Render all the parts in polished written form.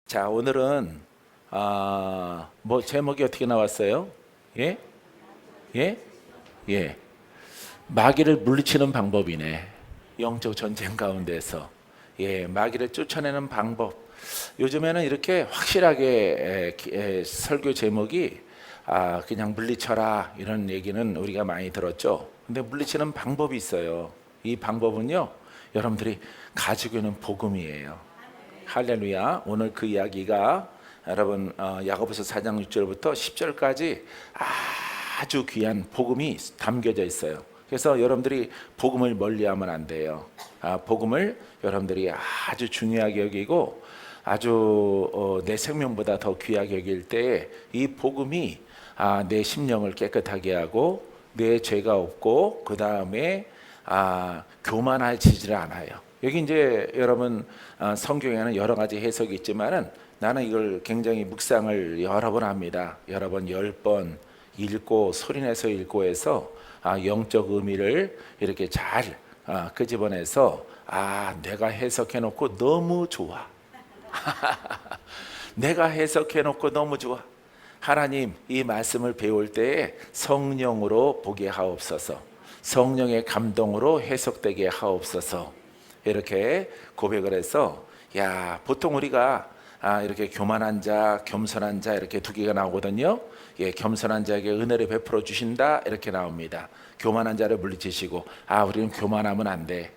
자, 오늘은 뭐 제목이 어떻게 나왔어요? 예? 예? 예. 마귀를 물리치는 방법이네. 영적 전쟁 가운데서. 예, 마귀를 쫓아내는 방법. 요즘에는 이렇게 확실하게 설교 제목이 그냥 물리쳐라 이런 얘기는 우리가 많이 들었죠. 근데 물리치는 방법이 있어요. 이 방법은요, 여러분들이 가지고 있는 복음이에요. 할렐루야. 오늘 그 이야기가 여러분 야고보서 4장 6절부터 10절까지 아주 귀한 복음이 담겨져 있어요. 그래서 여러분들이 복음을 멀리하면 안 돼요. 복음을 여러분들이 아주 중요하게 여기고 아주 내 생명보다 더 귀하게 여길 때 이 복음이 내 심령을 깨끗하게 하고 내 죄가 없고 그 다음에 교만해지질 않아요. 여기 이제 여러분 성경에는 여러 가지 해석이 있지만은 나는 이걸 굉장히 묵상을 여러 번 합니다. 여러 번 10번 읽고 소리내서 읽고 해서 영적 의미를 이렇게 잘 끄집어내서 내가 해석해 놓고 너무 좋아. 내가 해석해 놓고 너무 좋아. 하나님, 이 말씀을 배울 때에 성령으로 보게 하옵소서. 성령의 감동으로 해석되게 하옵소서. 이렇게 고백을 해서 보통 우리가 이렇게 교만한 자, 겸손한 자 이렇게 두 개가 나오거든요. 겸손한 자에게 은혜를 베풀어 주신다 이렇게 나옵니다. 교만한 자를 물리치시고 우리는 교만하면 안 돼.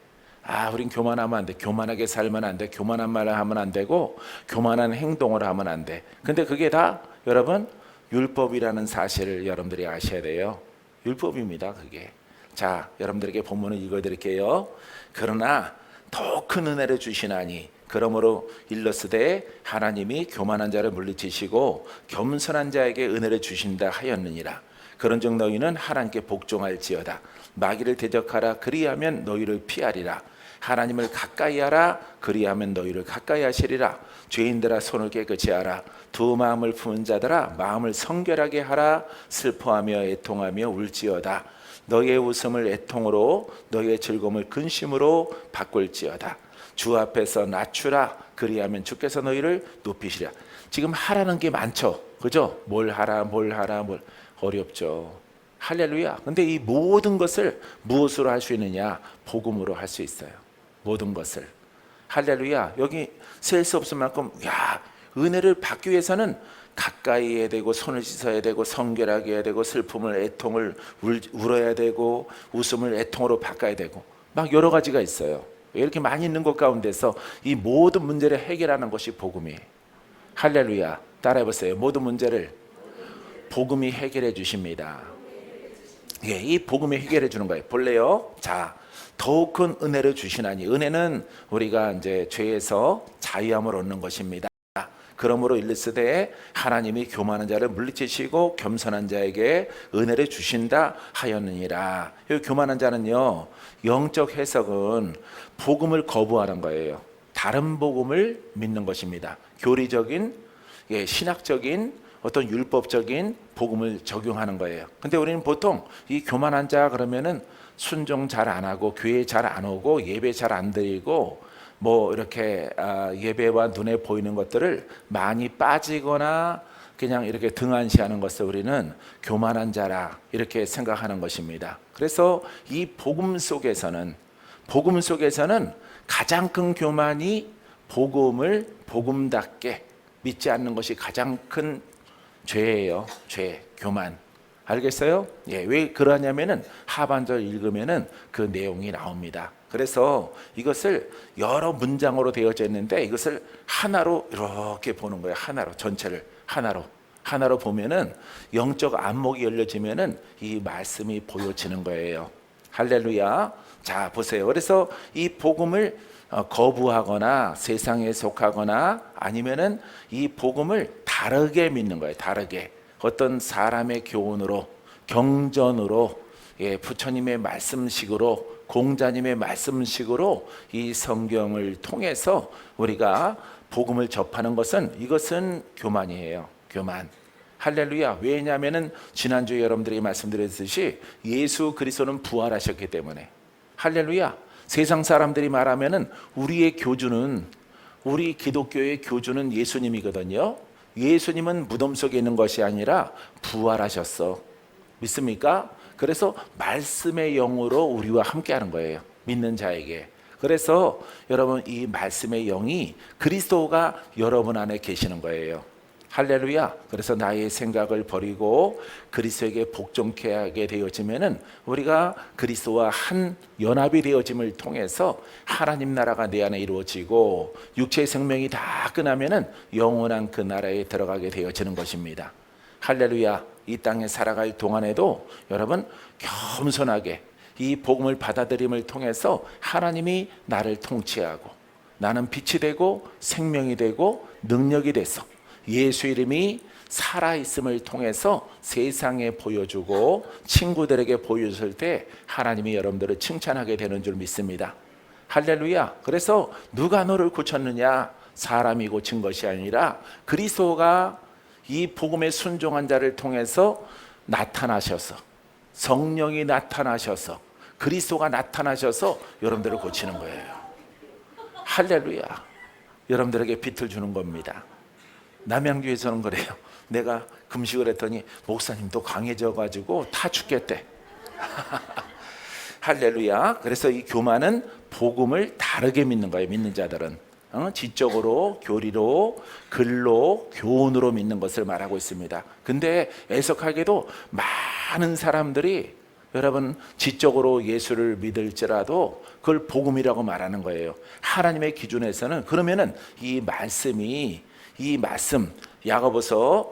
우린 교만하면 안 돼. 교만하게 살면 안 돼. 교만한 말을 하면 안 되고 교만한 행동을 하면 안 돼. 근데 그게 다 여러분 율법이라는 사실을 여러분들이 아셔야 돼요. 율법입니다, 그게. 자, 여러분들에게 본문을 읽어드릴게요. 그러나 더 큰 은혜를 주시나니 그러므로 일러스되 하나님이 교만한 자를 물리치시고 겸손한 자에게 은혜를 주신다 하였느니라. 그런즉 너희는 하나님께 복종할지어다. 마귀를 대적하라. 그리하면 너희를 피하리라. 하나님을 가까이 하라. 그리하면 너희를 가까이 하시리라. 죄인들아 손을 깨끗이 하라. 두 마음을 품은 자들아 마음을 성결하게 하라. 슬퍼하며 애통하며 울지어다. 너희의 웃음을 애통으로 너희의 즐거움을 근심으로 바꿀지어다. 주 앞에서 낮추라. 그리하면 주께서 너희를 높이시리라. 지금 하라는 게 많죠, 그죠? 뭘 하라 어렵죠. 할렐루야. 근데 이 모든 것을 무엇으로 할 수 있느냐? 복음으로 할 수 있어요. 모든 것을. 할렐루야. 여기 셀 수 없을 만큼 은혜를 받기 위해서는 가까이 해야 되고 손을 씻어야 되고 성결하게 해야 되고 슬픔을 애통을 울어야 되고 웃음을 애통으로 바꿔야 되고 막 여러 가지가 있어요. 이렇게 많이 있는 것 가운데서 이 모든 문제를 해결하는 것이 복음이에요. 할렐루야. 따라해보세요. 모든 문제를 복음이 해결해 주십니다. 이 복음이 해결해 주는 거예요. 볼래요? 자, 더욱 큰 은혜를 주시나니. 은혜는 우리가 이제 죄에서 자유함을 얻는 것입니다. 그러므로 일르스되 하나님이 교만한 자를 물리치시고 겸손한 자에게 은혜를 주신다 하였느니라. 이 교만한 자는요, 영적 해석은 복음을 거부하는 거예요. 다른 복음을 믿는 것입니다. 교리적인, 신학적인 어떤 율법적인 복음을 적용하는 거예요. 근데 우리는 보통 이 교만한 자 그러면은 순종 잘 안 하고 교회 잘 안 오고 예배 잘 안 드리고 뭐 이렇게 예배와 눈에 보이는 것들을 많이 빠지거나 그냥 이렇게 등한시하는 것을 우리는 교만한 자라 이렇게 생각하는 것입니다. 그래서 이 복음 속에서는 가장 큰 교만이 복음을 복음답게 믿지 않는 것이 가장 큰 죄예요. 죄, 교만. 알겠어요? 왜 그러냐면은 하반절 읽으면은 그 내용이 나옵니다. 그래서 이것을 여러 문장으로 되어져 있는데 이것을 하나로 이렇게 보는 거예요. 하나로, 전체를 하나로 보면은 영적 안목이 열려지면은 이 말씀이 보여지는 거예요. 할렐루야. 자, 보세요. 그래서 이 복음을 거부하거나 세상에 속하거나 아니면은 이 복음을 다르게 믿는 거예요. 다르게. 어떤 사람의 교훈으로, 경전으로, 부처님의 말씀식으로, 공자님의 말씀식으로 이 성경을 통해서 우리가 복음을 접하는 것은 이것은 교만이에요. 교만. 할렐루야. 왜냐하면은 지난주에 여러분들이 말씀드렸듯이 예수 그리스도는 부활하셨기 때문에. 할렐루야. 세상 사람들이 말하면은 우리의 교주는 우리 기독교의 교주는 예수님이거든요. 예수님은 무덤 속에 있는 것이 아니라 부활하셨어. 믿습니까? 그래서 말씀의 영으로 우리와 함께하는 거예요. 믿는 자에게. 그래서 여러분, 이 말씀의 영이 그리스도가 여러분 안에 계시는 거예요. 할렐루야. 그래서 나의 생각을 버리고 그리스도에게 복종케 하게 되어지면은 우리가 그리스도와 한 연합이 되어짐을 통해서 하나님 나라가 내 안에 이루어지고 육체의 생명이 다 끝나면은 영원한 그 나라에 들어가게 되어지는 것입니다. 할렐루야. 이 땅에 살아갈 동안에도 여러분 겸손하게 이 복음을 받아들임을 통해서 하나님이 나를 통치하고 나는 빛이 되고 생명이 되고 능력이 돼서 예수 이름이 살아있음을 통해서 세상에 보여주고 친구들에게 보여줄 때 하나님이 여러분들을 칭찬하게 되는 줄 믿습니다. 할렐루야. 그래서 누가 너를 고쳤느냐? 사람이 고친 것이 아니라 그리스도가 이 복음에 순종한 자를 통해서 나타나셔서 성령이 나타나셔서 그리스도가 나타나셔서 여러분들을 고치는 거예요. 할렐루야. 여러분들에게 빛을 주는 겁니다. 남양주에서는 그래요. 내가 금식을 했더니 목사님도 강해져 가지고 다 죽겠대. 할렐루야. 그래서 이 교만은 복음을 다르게 믿는 거예요. 믿는 자들은 지적으로, 교리로, 글로, 교훈으로 믿는 것을 말하고 있습니다. 근데 애석하게도 많은 사람들이 여러분 지적으로 예수를 믿을지라도 그걸 복음이라고 말하는 거예요. 하나님의 기준에서는 그러면은 이 말씀 야고보서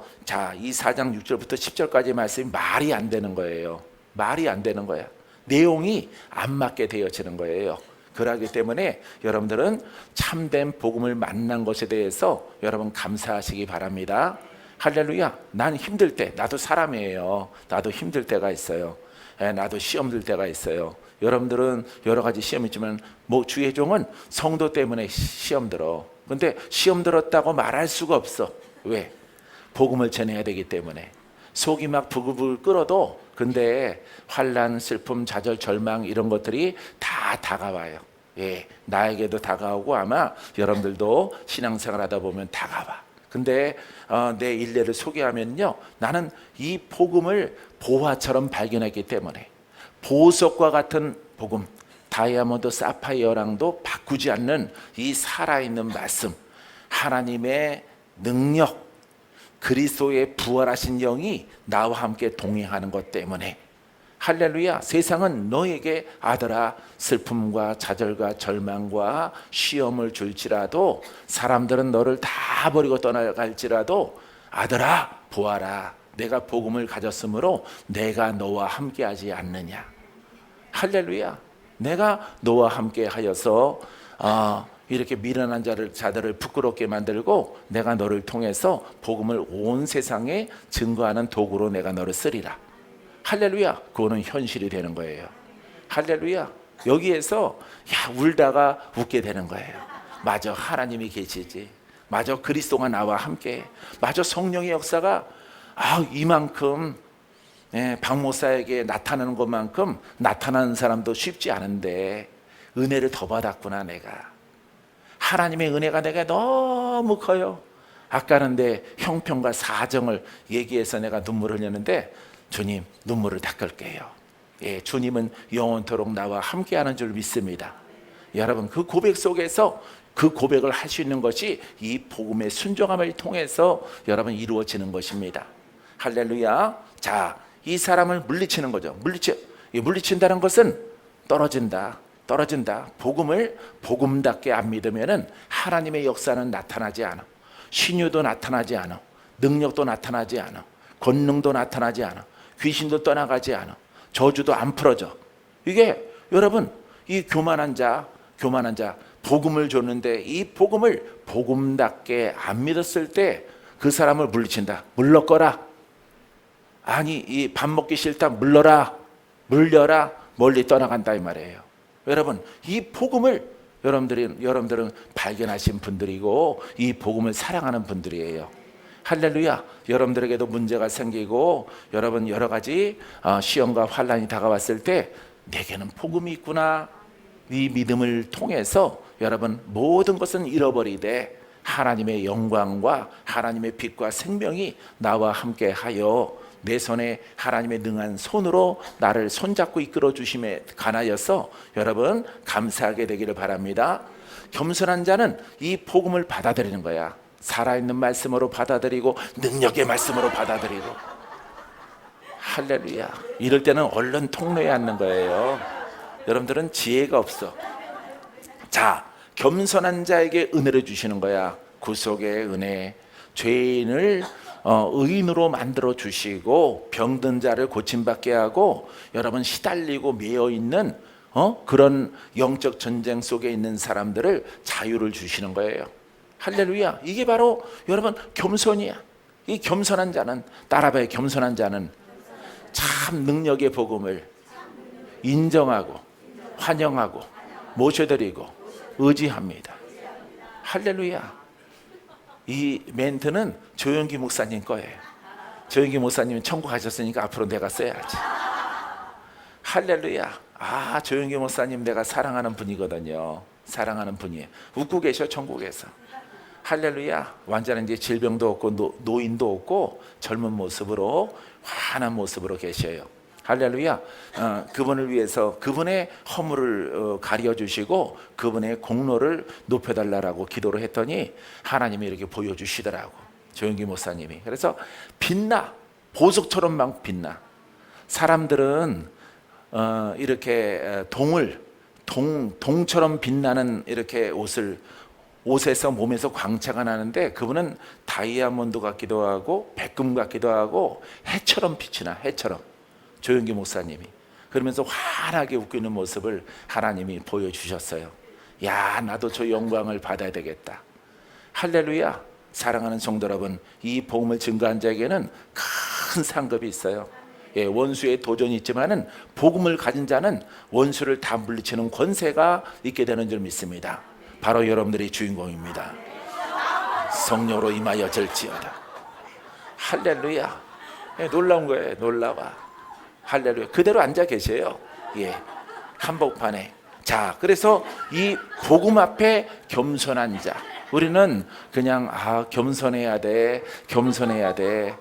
이 4장 6절부터 10절까지 말씀이 말이 안 되는 거예요. 말이 안 되는 거야. 내용이 안 맞게 되어지는 거예요. 그러기 때문에 여러분들은 참된 복음을 만난 것에 대해서 여러분 감사하시기 바랍니다. 할렐루야. 난 힘들 때, 나도 사람이에요. 나도 힘들 때가 있어요. 나도 시험 들 때가 있어요. 여러분들은 여러 가지 시험이 있지만 주의 종은 성도 때문에 시험 들어. 근데 시험 들었다고 말할 수가 없어. 왜? 복음을 전해야 되기 때문에. 속이 막 부글부글 끓어도 근데 환난, 슬픔, 좌절, 절망 이런 것들이 다 다가와요. 나에게도 다가오고 아마 여러분들도 신앙생활 하다 보면 다가와. 근데 내 일례를 소개하면요, 나는 이 복음을 보화처럼 발견했기 때문에 보석과 같은 복음, 다이아몬드 사파이어랑도 바꾸지 않는 이 살아있는 말씀, 하나님의 능력, 그리스도의 부활하신 영이 나와 함께 동행하는 것 때문에 할렐루야. 세상은 너에게 아들아 슬픔과 좌절과 절망과 시험을 줄지라도 사람들은 너를 다 버리고 떠나갈지라도 아들아 보아라. 내가 복음을 가졌으므로 내가 너와 함께하지 않느냐. 할렐루야. 내가 너와 함께 하여서 이렇게 미련한 자들을 부끄럽게 만들고 내가 너를 통해서 복음을 온 세상에 증거하는 도구로 내가 너를 쓰리라. 할렐루야. 그거는 현실이 되는 거예요. 할렐루야. 여기에서 울다가 웃게 되는 거예요. 맞아, 하나님이 계시지. 맞아, 그리스도가 나와 함께. 맞아, 성령의 역사가 이만큼 박목사에게 나타나는 것만큼 나타나는 사람도 쉽지 않은데 은혜를 더 받았구나. 내가 하나님의 은혜가 내게 너무 커요. 아까는 내 형편과 사정을 얘기해서 내가 눈물을 흘렸는데 주님, 눈물을 닦을게요. 주님은 영원토록 나와 함께하는 줄 믿습니다. 여러분, 그 고백 속에서 그 고백을 할 수 있는 것이 이 복음의 순종함을 통해서 여러분 이루어지는 것입니다. 할렐루야. 자, 이 사람을 물리치는 거죠. 물리친다는 것은 떨어진다. 복음을 복음답게 안 믿으면은 하나님의 역사는 나타나지 않아. 신유도 나타나지 않아. 능력도 나타나지 않아. 권능도 나타나지 않아. 귀신도 떠나가지 않아. 저주도 안 풀어져. 이게 여러분, 이 교만한 자 복음을 줬는데 이 복음을 복음답게 안 믿었을 때 그 사람을 물리친다. 물러거라. 아니, 이 밥 먹기 싫다. 물러라. 멀리 떠나간다 이 말이에요. 여러분, 이 복음을 여러분들은 발견하신 분들이고 이 복음을 사랑하는 분들이에요. 할렐루야. 여러분들에게도 문제가 생기고 여러분 여러 가지 시험과 환난이 다가왔을 때 내게는 복음이 있구나. 이 믿음을 통해서 여러분 모든 것은 잃어버리되 하나님의 영광과 하나님의 빛과 생명이 나와 함께 하여 내 손에 하나님의 능한 손으로 나를 손잡고 이끌어 주심에 관하여서 여러분 감사하게 되기를 바랍니다. 겸손한 자는 이 복음을 받아들이는 거야. 살아있는 말씀으로 받아들이고 능력의 말씀으로 받아들이고. 할렐루야. 이럴 때는 얼른 통로에 앉는 거예요. 여러분들은 지혜가 없어. 자, 겸손한 자에게 은혜를 주시는 거야. 구속의 은혜. 죄인을 의인으로 만들어 주시고 병든 자를 고침받게 하고 여러분 시달리고 매여 있는 그런 영적 전쟁 속에 있는 사람들을 자유를 주시는 거예요. 할렐루야. 이게 바로 여러분 겸손이야. 이 겸손한 자는, 따라봐요. 겸손한 자는 참 능력의 복음을 인정하고 환영하고 모셔드리고 의지합니다. 할렐루야. 이 멘트는 조영기 목사님 거예요. 조영기 목사님은 천국 가셨으니까 앞으로 내가 써야지. 할렐루야. 아, 조영기 목사님 내가 사랑하는 분이거든요. 사랑하는 분이에요. 웃고 계셔, 천국에서. 할렐루야. 완전히 이제 질병도 없고 노인도 없고 젊은 모습으로 환한 모습으로 계셔요. 할렐루야. 그분을 위해서 그분의 허물을 가려주시고 그분의 공로를 높여달라고 기도를 했더니 하나님이 이렇게 보여주시더라고. 조영기 목사님이. 그래서 빛나. 보석처럼 막 빛나. 사람들은 이렇게 동처럼 빛나는 이렇게 옷에서 몸에서 광채가 나는데 그분은 다이아몬드 같기도 하고 백금 같기도 하고 해처럼 빛이 나. 해처럼. 조영기 목사님이. 그러면서 환하게 웃고 있는 모습을 하나님이 보여주셨어요. 야, 나도 저 영광을 받아야 되겠다. 할렐루야. 사랑하는 성도 여러분, 이 복음을 증거한 자에게는 큰 상급이 있어요. 예, 원수의 도전이 있지만은 복음을 가진 자는 원수를 다 물리치는 권세가 있게 되는 줄 믿습니다. 바로 여러분들이 주인공입니다. 성령으로 임하여 절지어다. 할렐루야. 예, 놀라운 거예요. 놀라워. 할렐루야. 그대로 앉아 계세요. 예, 한복판에. 자, 그래서 이 복음 앞에 겸손한 자. 우리는 그냥 겸손해야 돼. 겸손해야 돼.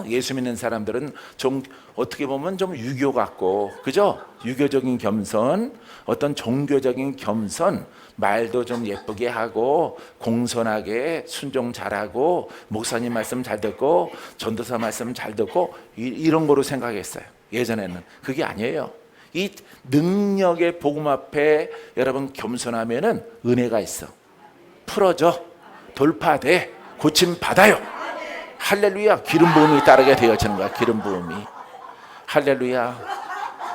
예수 믿는 사람들은 좀 어떻게 보면 좀 유교 같고, 그죠? 유교적인 겸손, 어떤 종교적인 겸손, 말도 좀 예쁘게 하고 공손하게 순종 잘하고 목사님 말씀 잘 듣고 전도사 말씀 잘 듣고 이런 거로 생각했어요. 예전에는. 그게 아니에요. 이 능력의 복음 앞에 여러분 겸손하면은 은혜가 있어. 풀어져. 돌파돼. 고침 받아요. 할렐루야. 기름 부음이 따르게 되어지는 거야. 기름 부음이. 할렐루야.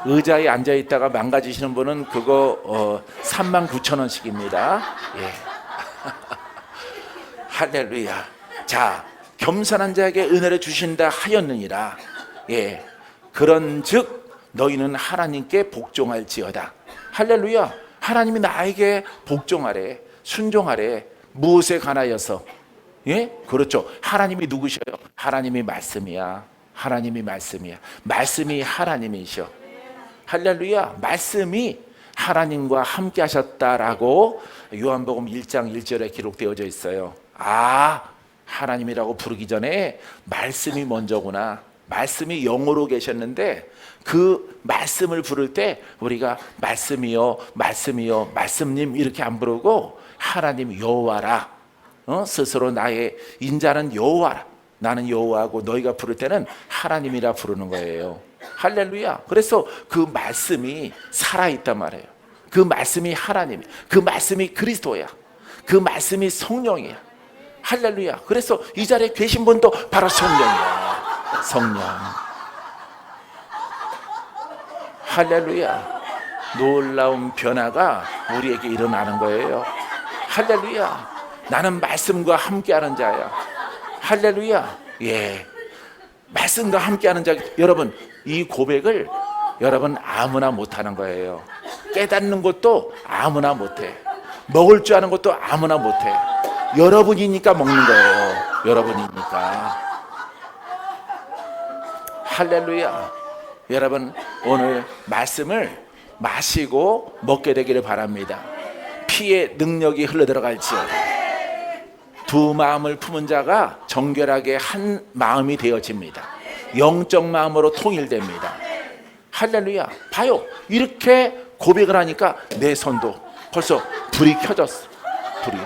의자에 앉아 있다가 망가지시는 분은 그거 39,000원씩입니다. 예. 할렐루야. 자, 겸손한 자에게 은혜를 주신다 하였느니라. 예. 그런즉 너희는 하나님께 복종할지어다. 할렐루야. 하나님이 나에게 복종하래. 순종하래. 무엇에 관하여서? 예? 그렇죠. 하나님이 누구셔요? 하나님이 말씀이야. 하나님이 말씀이야. 말씀이 하나님이셔. 할렐루야. 말씀이 하나님과 함께 하셨다라고 요한복음 1장 1절에 기록되어져 있어요. 하나님이라고 부르기 전에 말씀이 먼저구나. 말씀이 영으로 계셨는데 그 말씀을 부를 때 우리가 말씀이요, 말씀이요, 말씀님 이렇게 안 부르고 하나님 여호와라. 스스로 나의 인자는 여호와라. 나는 여호와고 너희가 부를 때는 하나님이라 부르는 거예요. 할렐루야. 그래서 그 말씀이 살아있단 말이에요. 그 말씀이 하나님, 그 말씀이 그리스도야. 그 말씀이 성령이야. 할렐루야. 그래서 이 자리에 계신 분도 바로 성령이야. 성령. 할렐루야. 놀라운 변화가 우리에게 일어나는 거예요. 할렐루야. 나는 말씀과 함께하는 자야. 할렐루야. 예. 말씀과 함께하는 자. 여러분, 이 고백을 여러분 아무나 못하는 거예요. 깨닫는 것도 아무나 못해. 먹을 줄 아는 것도 아무나 못해. 여러분이니까 먹는 거예요. 여러분이니까. 할렐루야. 여러분, 오늘 말씀을 마시고 먹게 되기를 바랍니다. 피의 능력이 흘러들어갈지어다. 두 마음을 품은 자가 정결하게 한 마음이 되어집니다. 영적 마음으로 통일됩니다. 할렐루야. 봐요. 이렇게 고백을 하니까 내 손도 벌써 불이 켜졌어. 불이.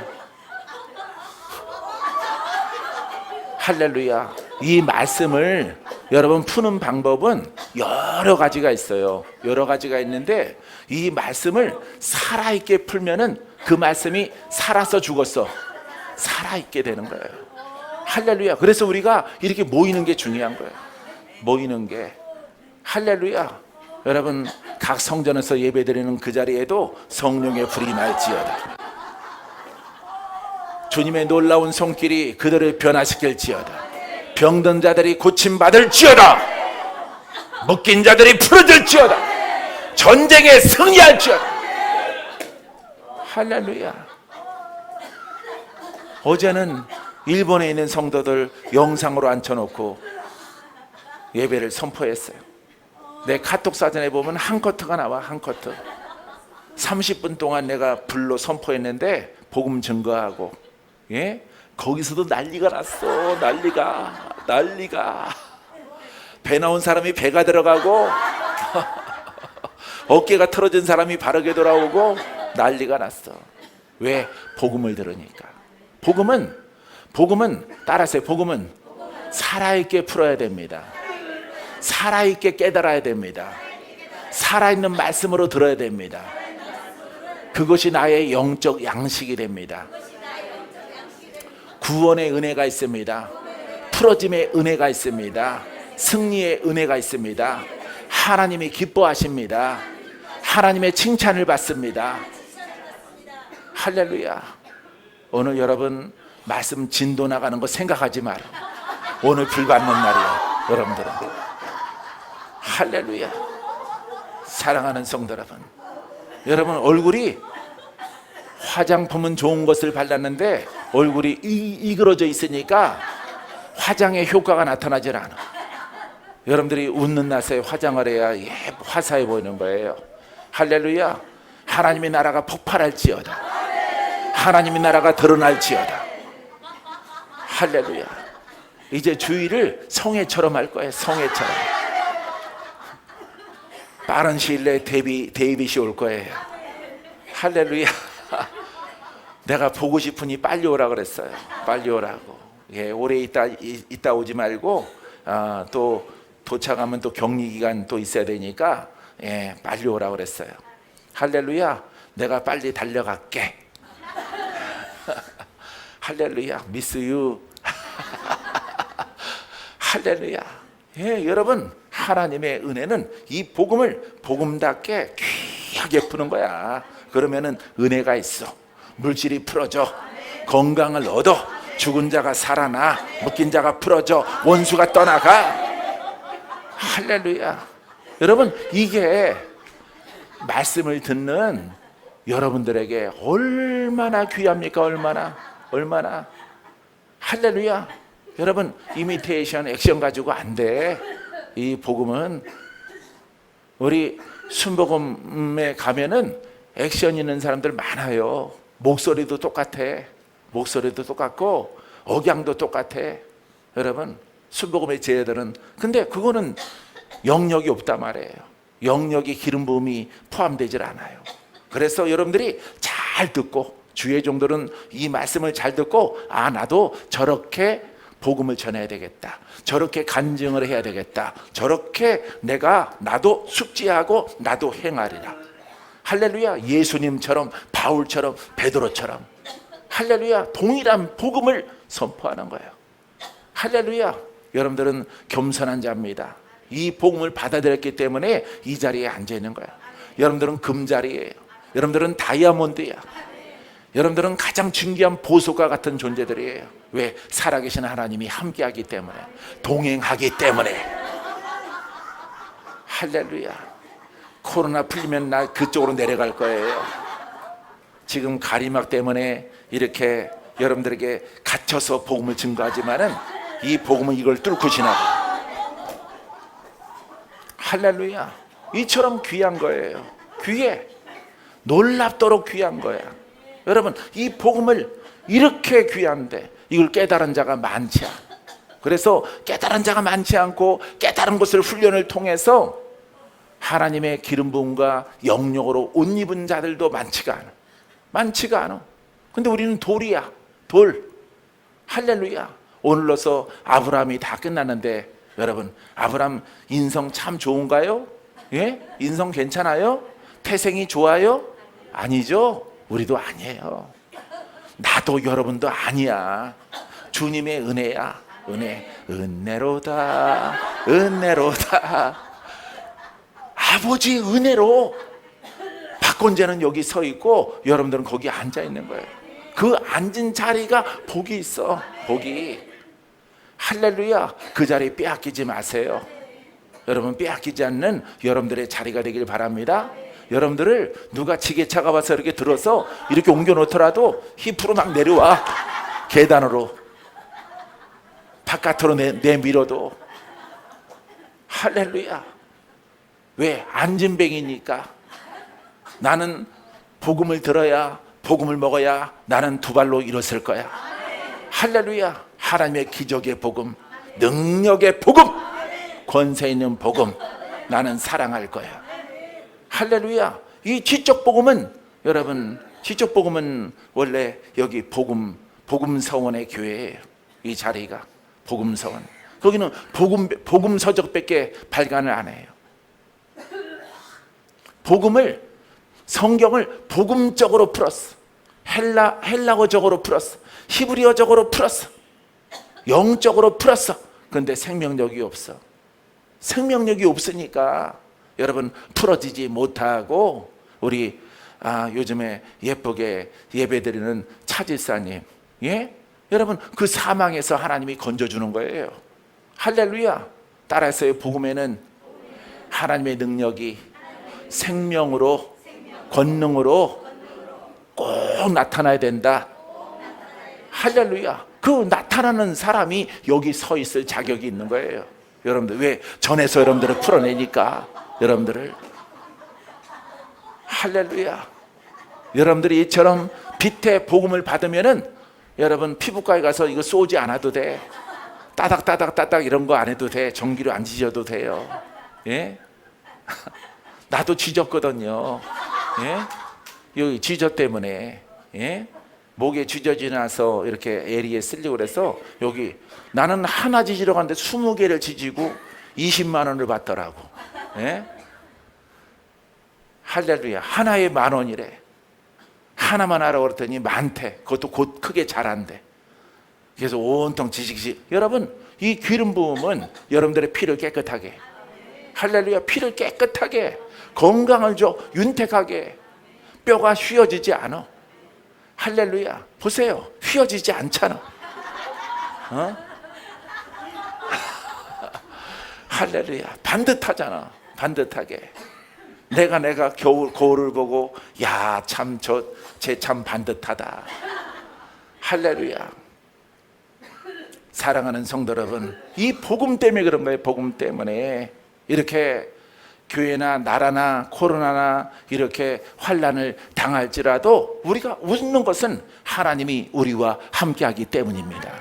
할렐루야. 이 말씀을 여러분 푸는 방법은 여러 가지가 있어요. 여러 가지가 있는데 이 말씀을 살아있게 풀면은 그 말씀이 살아서 죽었어. 살아있게 되는 거예요. 할렐루야. 그래서 우리가 이렇게 모이는 게 중요한 거예요. 모이는 게. 할렐루야. 여러분 각 성전에서 예배드리는 그 자리에도 성령의 불이 날지어다. 주님의 놀라운 손길이 그들을 변화시킬지어다. 병든 자들이 고침받을지어다. 묶인 자들이 풀어질지어다. 전쟁에 승리할지어다. 할렐루야. 어제는 일본에 있는 성도들 영상으로 앉혀놓고 예배를 선포했어요. 내 카톡 사진에 보면 한 커트가 나와. 한 커트 30분 동안 내가 불로 선포했는데 복음 증거하고, 예? 거기서도 난리가 났어. 난리가 배 나온 사람이 배가 들어가고 어깨가 틀어진 사람이 바르게 돌아오고 난리가 났어. 왜? 복음을 들으니까. 복음은 따라하세요. 복음은 살아있게 풀어야 됩니다. 살아있게 깨달아야 됩니다. 살아있는 말씀으로 들어야 됩니다. 그것이 나의 영적 양식이 됩니다. 구원의 은혜가 있습니다. 풀어짐의 은혜가 있습니다. 승리의 은혜가 있습니다. 하나님이 기뻐하십니다. 하나님의 칭찬을 받습니다. 할렐루야. 오늘 여러분 말씀 진도 나가는 거 생각하지 마라. 오늘 불 받는 날이야. 여러분들은. 할렐루야. 사랑하는 성도 여러분 얼굴이 화장품은 좋은 것을 발랐는데 얼굴이 이그러져 있으니까 화장의 효과가 나타나질 않아. 여러분들이 웃는 낯에 화장을 해야 화사해 보이는 거예요. 할렐루야. 하나님의 나라가 폭발할지어다. 하나님의 나라가 드러날지어다. 할렐루야. 이제 주의를 성회처럼 할 거예요. 성회처럼. 빠른 시일 내에 데이빗이 올 거예요. 할렐루야. 내가 보고 싶으니 빨리 오라 그랬어요. 빨리 오라고. 예, 오래 있다 오지 말고 또 도착하면 또 격리 기간 또 있어야 되니까 예, 빨리 오라 그랬어요. 할렐루야. 내가 빨리 달려갈게. 할렐루야. 미스 유. 할렐루야. 예, 여러분 하나님의 은혜는 이 복음을 복음답게 귀하게 푸는 거야. 그러면은 은혜가 있어. 물질이 풀어져. 건강을 얻어. 죽은 자가 살아나. 묶인 자가 풀어져. 원수가 떠나가. 할렐루야. 여러분 이게 말씀을 듣는 여러분들에게 얼마나 귀합니까? 얼마나. 할렐루야. 여러분 이미테이션 액션 가지고 안 돼. 이 복음은 우리 순복음에 가면은 액션 있는 사람들 많아요. 목소리도 똑같아. 목소리도 똑같고 억양도 똑같아. 여러분 순복음의 제자들은 근데 그거는 영역이 없단 말이에요. 영역이 기름 부음이 포함되질 않아요. 그래서 여러분들이 잘 듣고 주의 종들은 이 말씀을 잘 듣고 나도 저렇게 복음을 전해야 되겠다. 저렇게 간증을 해야 되겠다. 저렇게 나도 숙지하고 나도 행하리라. 할렐루야. 예수님처럼 바울처럼 베드로처럼 할렐루야. 동일한 복음을 선포하는 거예요. 할렐루야. 여러분들은 겸손한 자입니다. 이 복음을 받아들였기 때문에 이 자리에 앉아 있는 거야. 여러분들은 금자리예요. 여러분들은 다이아몬드야. 여러분들은 가장 중요한 보석과 같은 존재들이에요. 왜? 살아계신 하나님이 함께하기 때문에, 동행하기 때문에. 할렐루야. 코로나 풀리면 나 그쪽으로 내려갈 거예요. 지금 가리막 때문에 이렇게 여러분들에게 갇혀서 복음을 증거하지만은 이 복음은 이걸 뚫고 지나가. 할렐루야. 이처럼 귀한 거예요. 귀해. 놀랍도록 귀한 거야. 여러분, 이 복음을 이렇게 귀한데 이걸 깨달은 자가 많지 않아. 그래서 깨달은 자가 많지 않고 깨달은 것을 훈련을 통해서 하나님의 기름 부음과 영역으로 옷 입은 자들도 많지가 않아. 많지가 않아. 근데 우리는 돌이야. 돌. 할렐루야. 오늘로서 아브라함이 다 끝났는데 여러분, 아브라함 인성 참 좋은가요? 예? 인성 괜찮아요? 태생이 좋아요? 아니죠. 우리도 아니에요. 나도 여러분도 아니야. 주님의 은혜야. 은혜로다. 아버지 은혜로 박건재는 여기 서 있고 여러분들은 거기 앉아 있는 거예요. 그 앉은 자리가 복이 있어. 복이. 할렐루야. 그 자리 빼앗기지 마세요. 여러분, 빼앗기지 않는 여러분들의 자리가 되길 바랍니다. 여러분들을 누가 지게차가 와서 이렇게 들어서 이렇게 옮겨 놓더라도 힙으로 막 내려와. 계단으로 바깥으로 내밀어도. 할렐루야. 왜? 안진뱅이니까. 나는 복음을 들어야, 복음을 먹어야 나는 두 발로 일어설 거야. 할렐루야. 하나님의 기적의 복음, 능력의 복음, 권세 있는 복음, 나는 사랑할 거야. 할렐루야. 이 지적 복음은, 여러분, 지적 복음은 원래 여기 복음 서원의 교회예요. 이 자리가 복음 서원. 거기는 복음 서적밖에 발간을 안 해요. 복음을, 성경을 복음적으로 풀었어. 헬라어적으로 풀었어. 히브리어적으로 풀었어. 영적으로 풀었어. 그런데 생명력이 없어. 생명력이 없으니까 여러분 풀어지지 못하고, 우리 요즘에 예쁘게 예배드리는 차지사님, 예? 여러분, 그 사망에서 하나님이 건져주는 거예요. 할렐루야. 따라서요, 복음에는 하나님의 능력이 생명으로, 권능으로 꼭 나타나야 된다. 할렐루야. 그 나타나는 사람이 여기 서 있을 자격이 있는 거예요. 여러분들, 왜? 전에서 여러분들을 풀어내니까. 여러분들을. 할렐루야. 여러분들이 이처럼 빛의 복음을 받으면은 여러분, 피부과에 가서 이거 쏘지 않아도 돼. 따닥 이런 거 안 해도 돼. 전기로 안 지져도 돼요. 예? 나도 지졌거든요. 예? 여기 지저 때문에, 예? 목에 쥐져지 나서 이렇게 에리에 쓸리고 그래서, 여기 나는 하나 지지러 갔는데 20개를 지지고 20만 원을 받더라고. 예? 할렐루야. 하나에 10,000원이래. 하나만 하라고 그랬더니 많대. 그것도 곧 크게 자란대. 그래서 온통 지식지. 여러분, 이 기름 부음은 여러분들의 피를 깨끗하게, 할렐루야, 피를 깨끗하게, 건강을 줘, 윤택하게. 뼈가 휘어지지 않아. 할렐루야. 보세요. 휘어지지 않잖아. 어? 할렐루야. 반듯하잖아. 반듯하게. 내가 거울을 보고, 야, 참, 쟤 참 반듯하다. 할렐루야. 사랑하는 성도 여러분, 이 복음 때문에 그런 거예요. 복음 때문에 이렇게 교회나 나라나 코로나나 이렇게 환난을 당할지라도 우리가 웃는 것은 하나님이 우리와 함께하기 때문입니다.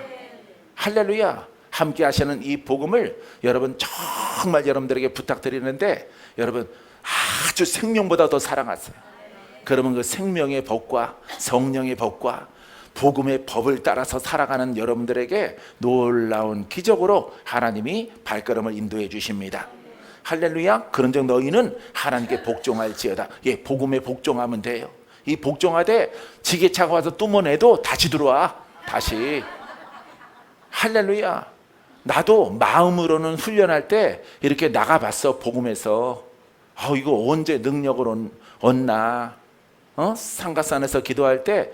할렐루야. 함께 하시는 이 복음을 여러분 정말 여러분들에게 부탁드리는데, 여러분 아주 생명보다 더 사랑하세요. 그러면 그 생명의 법과 성령의 법과 복음의 법을 따라서 살아가는 여러분들에게 놀라운 기적으로 하나님이 발걸음을 인도해 주십니다. 할렐루야. 그런즉 너희는 하나님께 복종할지어다. 예, 복음에 복종하면 돼요. 이 복종하되 지게차가 와서 뿜어내도 다시 들어와. 다시. 할렐루야. 나도 마음으로는 훈련할 때 이렇게 나가봤어. 복음에서. 이거 언제 능력을 얻나. 상가산에서 기도할 때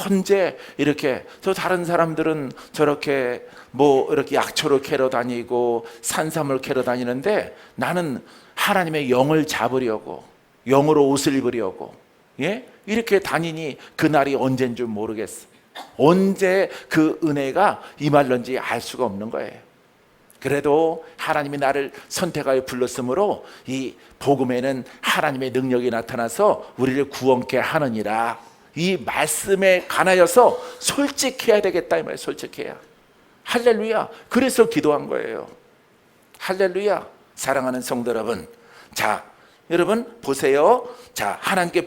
언제 이렇게, 저 다른 사람들은 저렇게 뭐 이렇게 약초를 캐러 다니고 산삼을 캐러 다니는데, 나는 하나님의 영을 잡으려고, 영으로 옷을 입으려고, 예? 이렇게 다니니 그날이 언제인 줄 모르겠어. 언제 그 은혜가 임할런지 알 수가 없는 거예요. 그래도 하나님이 나를 선택하여 불렀으므로 이 복음에는 하나님의 능력이 나타나서 우리를 구원케 하느니라. 이 말씀에 관하여서 솔직해야 되겠다 이 말이에요. 솔직해야. 할렐루야. 그래서 기도한 거예요. 할렐루야. 사랑하는 성도 여러분, 자 여러분 보세요. 자 하나님께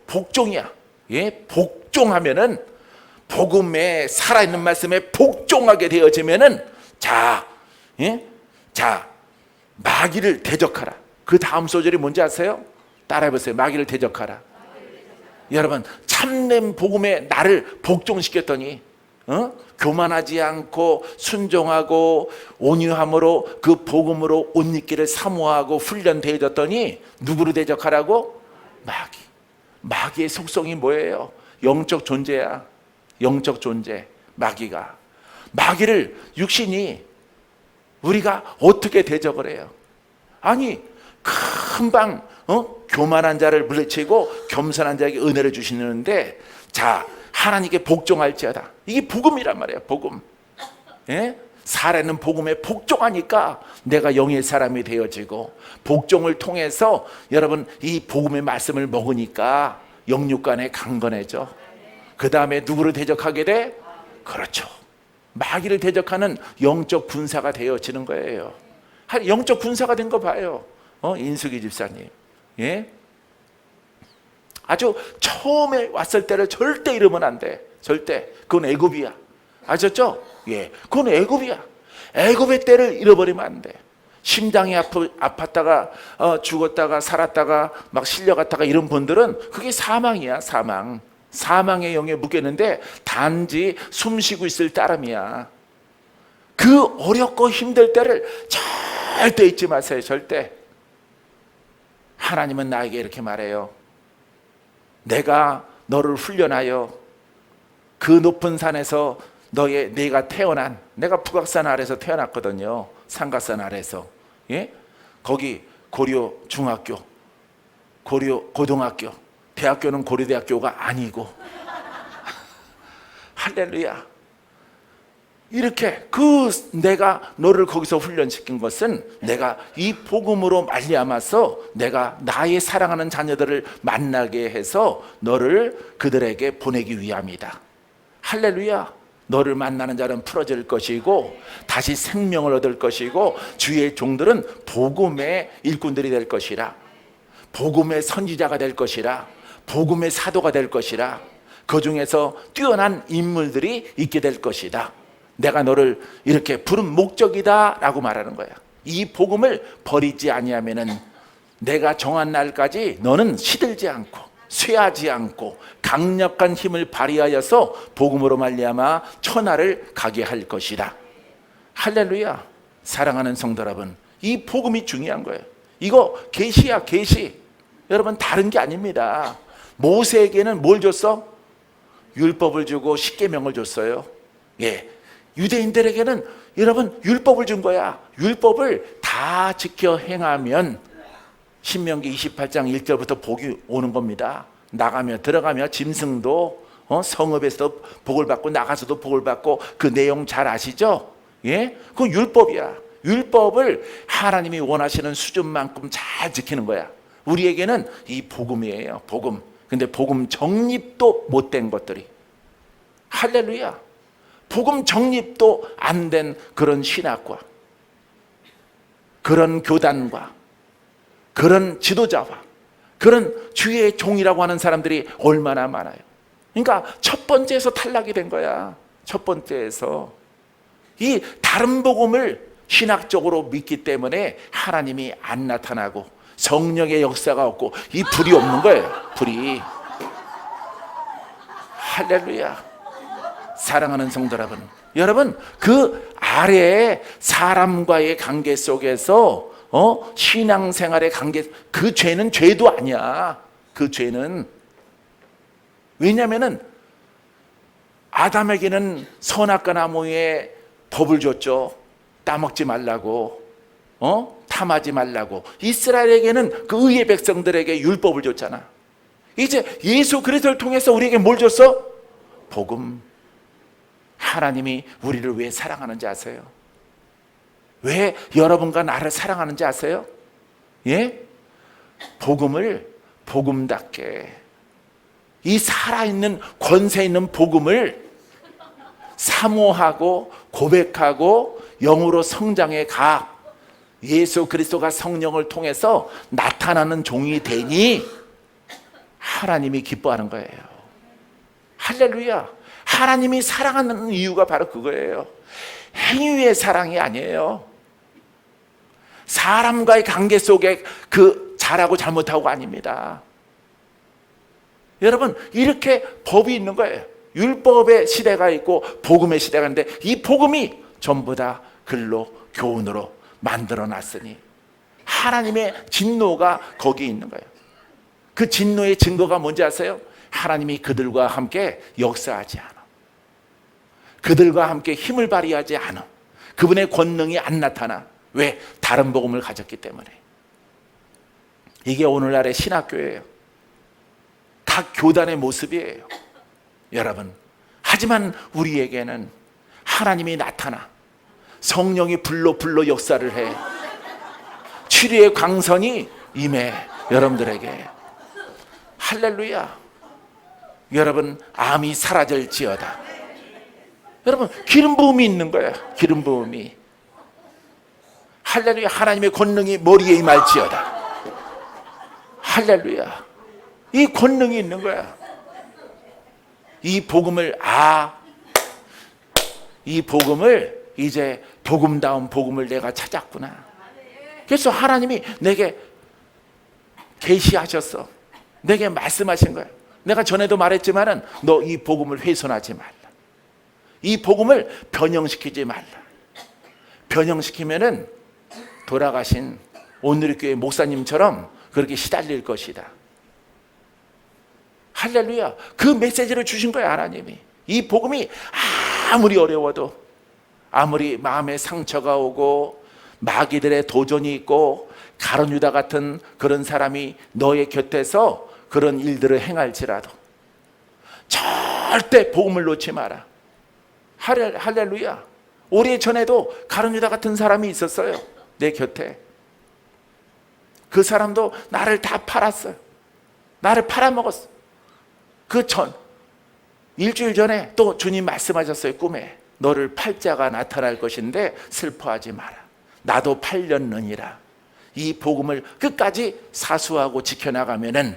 복종이야. 예, 복종하면은 복음에 살아있는 말씀에 복종하게 되어지면은 자 마귀를 대적하라. 그 다음 소절이 뭔지 아세요? 따라해보세요. 마귀를 대적하라. 여러분 참된 복음에 나를 복종시켰더니 교만하지 않고 순종하고 온유함으로 그 복음으로 옷 입기를 사모하고 훈련되어졌더니 누구를 대적하라고? 마귀의 속성이 뭐예요? 영적 존재야. 영적 존재. 마귀를 육신이 우리가 어떻게 대적을 해요? 아니 금방 교만한 자를 물리치고 겸손한 자에게 은혜를 주시는데, 자 하나님께 복종할지어다. 이게 복음이란 말이에요. 복음. 예? 살아있는 복음에 복종하니까 내가 영의 사람이 되어지고, 복종을 통해서 여러분 이 복음의 말씀을 먹으니까 영육간에 강건해져. 그 다음에 누구를 대적하게 돼? 그렇죠. 마귀를 대적하는 영적 군사가 되어지는 거예요. 영적 군사가 된 거 봐요. 인숙이 집사님. 예? 아주 처음에 왔을 때를 절대 잃으면 안 돼. 절대. 그건 애굽이야. 아셨죠? 예. 그건 애굽이야. 애굽의 때를 잃어버리면 안 돼. 심장이 아팠다가 죽었다가 살았다가 막 실려갔다가 이런 분들은 그게 사망이야. 사망의 영에 묶였는데 단지 숨 쉬고 있을 따름이야. 그 어렵고 힘들 때를 절대 잊지 마세요. 절대. 하나님은 나에게 이렇게 말해요. 내가 너를 훈련하여 그 높은 산에서 내가 태어난, 내가 북악산 아래에서 태어났거든요. 삼각산 아래에서. 예? 거기 고려 중학교, 고려 고등학교, 대학교는 고려대학교가 아니고 할렐루야. 이렇게 내가 너를 거기서 훈련시킨 것은 내가 이 복음으로 말미암아서 내가 나의 사랑하는 자녀들을 만나게 해서 너를 그들에게 보내기 위함이다. 할렐루야. 너를 만나는 자는 풀어질 것이고 다시 생명을 얻을 것이고 주의 종들은 복음의 일꾼들이 될 것이라. 복음의 선지자가 될 것이라. 복음의 사도가 될 것이라. 그 중에서 뛰어난 인물들이 있게 될 것이다. 내가 너를 이렇게 부른 목적이다 라고 말하는 거야. 이 복음을 버리지 아니하면은 내가 정한 날까지 너는 시들지 않고 쇠하지 않고 강력한 힘을 발휘하여서 복음으로 말미암아 천하를 가게 할 것이다. 할렐루야. 사랑하는 성도 여러분, 이 복음이 중요한 거예요. 이거 계시야. 계시. 여러분 다른 게 아닙니다. 모세에게는 뭘 줬어? 율법을 주고 십계명을 줬어요. 예. 유대인들에게는 여러분 율법을 준 거야. 율법을 다 지켜 행하면 신명기 28장 1절부터 복이 오는 겁니다. 들어가며 짐승도 성읍에서도 복을 받고 나가서도 복을 받고 그 내용 잘 아시죠? 예? 그건 율법이야. 율법을 하나님이 원하시는 수준만큼 잘 지키는 거야. 우리에게는 이 복음이에요. 복음. 근데 복음 정립도 못된 것들이. 할렐루야. 복음 정립도 안 된 그런 신학과 그런 교단과 그런 지도자와 그런 주의 종이라고 하는 사람들이 얼마나 많아요. 그러니까 첫 번째에서 탈락이 된 거야. 첫 번째에서 이 다른 복음을 신학적으로 믿기 때문에 하나님이 안 나타나고 성령의 역사가 없고 이 불이 없는 거예요. 불이. 할렐루야. 사랑하는 성도 여러분, 그 아래에 사람과의 관계 속에서 신앙생활의 관계, 그 죄는 죄도 아니야. 그 죄는. 왜냐하면은 아담에게는 선악과 나무에 법을 줬죠. 따먹지 말라고, 탐하지 말라고. 이스라엘에게는 그 의의 백성들에게 율법을 줬잖아. 이제 예수 그리스도를 통해서 우리에게 뭘 줬어? 복음. 하나님이 우리를 왜 사랑하는지 아세요? 왜 여러분과 나를 사랑하는지 아세요? 예? 복음을 복음답게, 이 살아있는 권세 있는 복음을 사모하고 고백하고 영으로 성장해 가 예수 그리스도가 성령을 통해서 나타나는 종이 되니 하나님이 기뻐하는 거예요. 할렐루야. 하나님이 사랑하는 이유가 바로 그거예요. 행위의 사랑이 아니에요. 사람과의 관계 속에 그 잘하고 잘못하고가 아닙니다. 여러분, 이렇게 법이 있는 거예요. 율법의 시대가 있고 복음의 시대가 있는데, 이 복음이 전부 다 글로 교훈으로 만들어 놨으니 하나님의 진노가 거기에 있는 거예요. 그 진노의 증거가 뭔지 아세요? 하나님이 그들과 함께 역사하지 않아, 그들과 함께 힘을 발휘하지 않아, 그분의 권능이 안 나타나. 왜? 다른 복음을 가졌기 때문에. 이게 오늘날의 신학교예요. 각 교단의 모습이에요, 여러분. 하지만 우리에게는 하나님이 나타나 성령이 불로 역사를 해 치료의 광선이 임해 여러분들에게. 할렐루야. 여러분, 암이 사라질지어다. 여러분, 기름 부음이 있는 거예요. 기름 부음이. 할렐루야. 하나님의 권능이 머리에 임할지어다. 할렐루야. 이 권능이 있는 거야. 이 복음을 이 복음을 이제 복음다운 복음을 내가 찾았구나. 그래서 하나님이 내게 계시하셨어. 내게 말씀하신 거야. 내가 전에도 말했지만은 너 이 복음을 훼손하지 말라. 이 복음을 변형시키지 말라. 변형시키면은 돌아가신 오늘의 교회 목사님처럼 그렇게 시달릴 것이다. 할렐루야. 그 메시지를 주신 거야, 하나님이. 이 복음이 아무리 어려워도, 아무리 마음에 상처가 오고 마귀들의 도전이 있고 가룟 유다 같은 그런 사람이 너의 곁에서 그런 일들을 행할지라도 절대 복음을 놓지 마라. 할렐루야. 오래전에도 가룟 유다 같은 사람이 있었어요, 내 곁에. 그 사람도 나를 다 팔았어요. 나를 팔아먹었어. 그 일주일 전에 또 주님 말씀하셨어요, 꿈에. 너를 팔 자가 나타날 것인데 슬퍼하지 마라. 나도 팔렸느니라. 이 복음을 끝까지 사수하고 지켜나가면은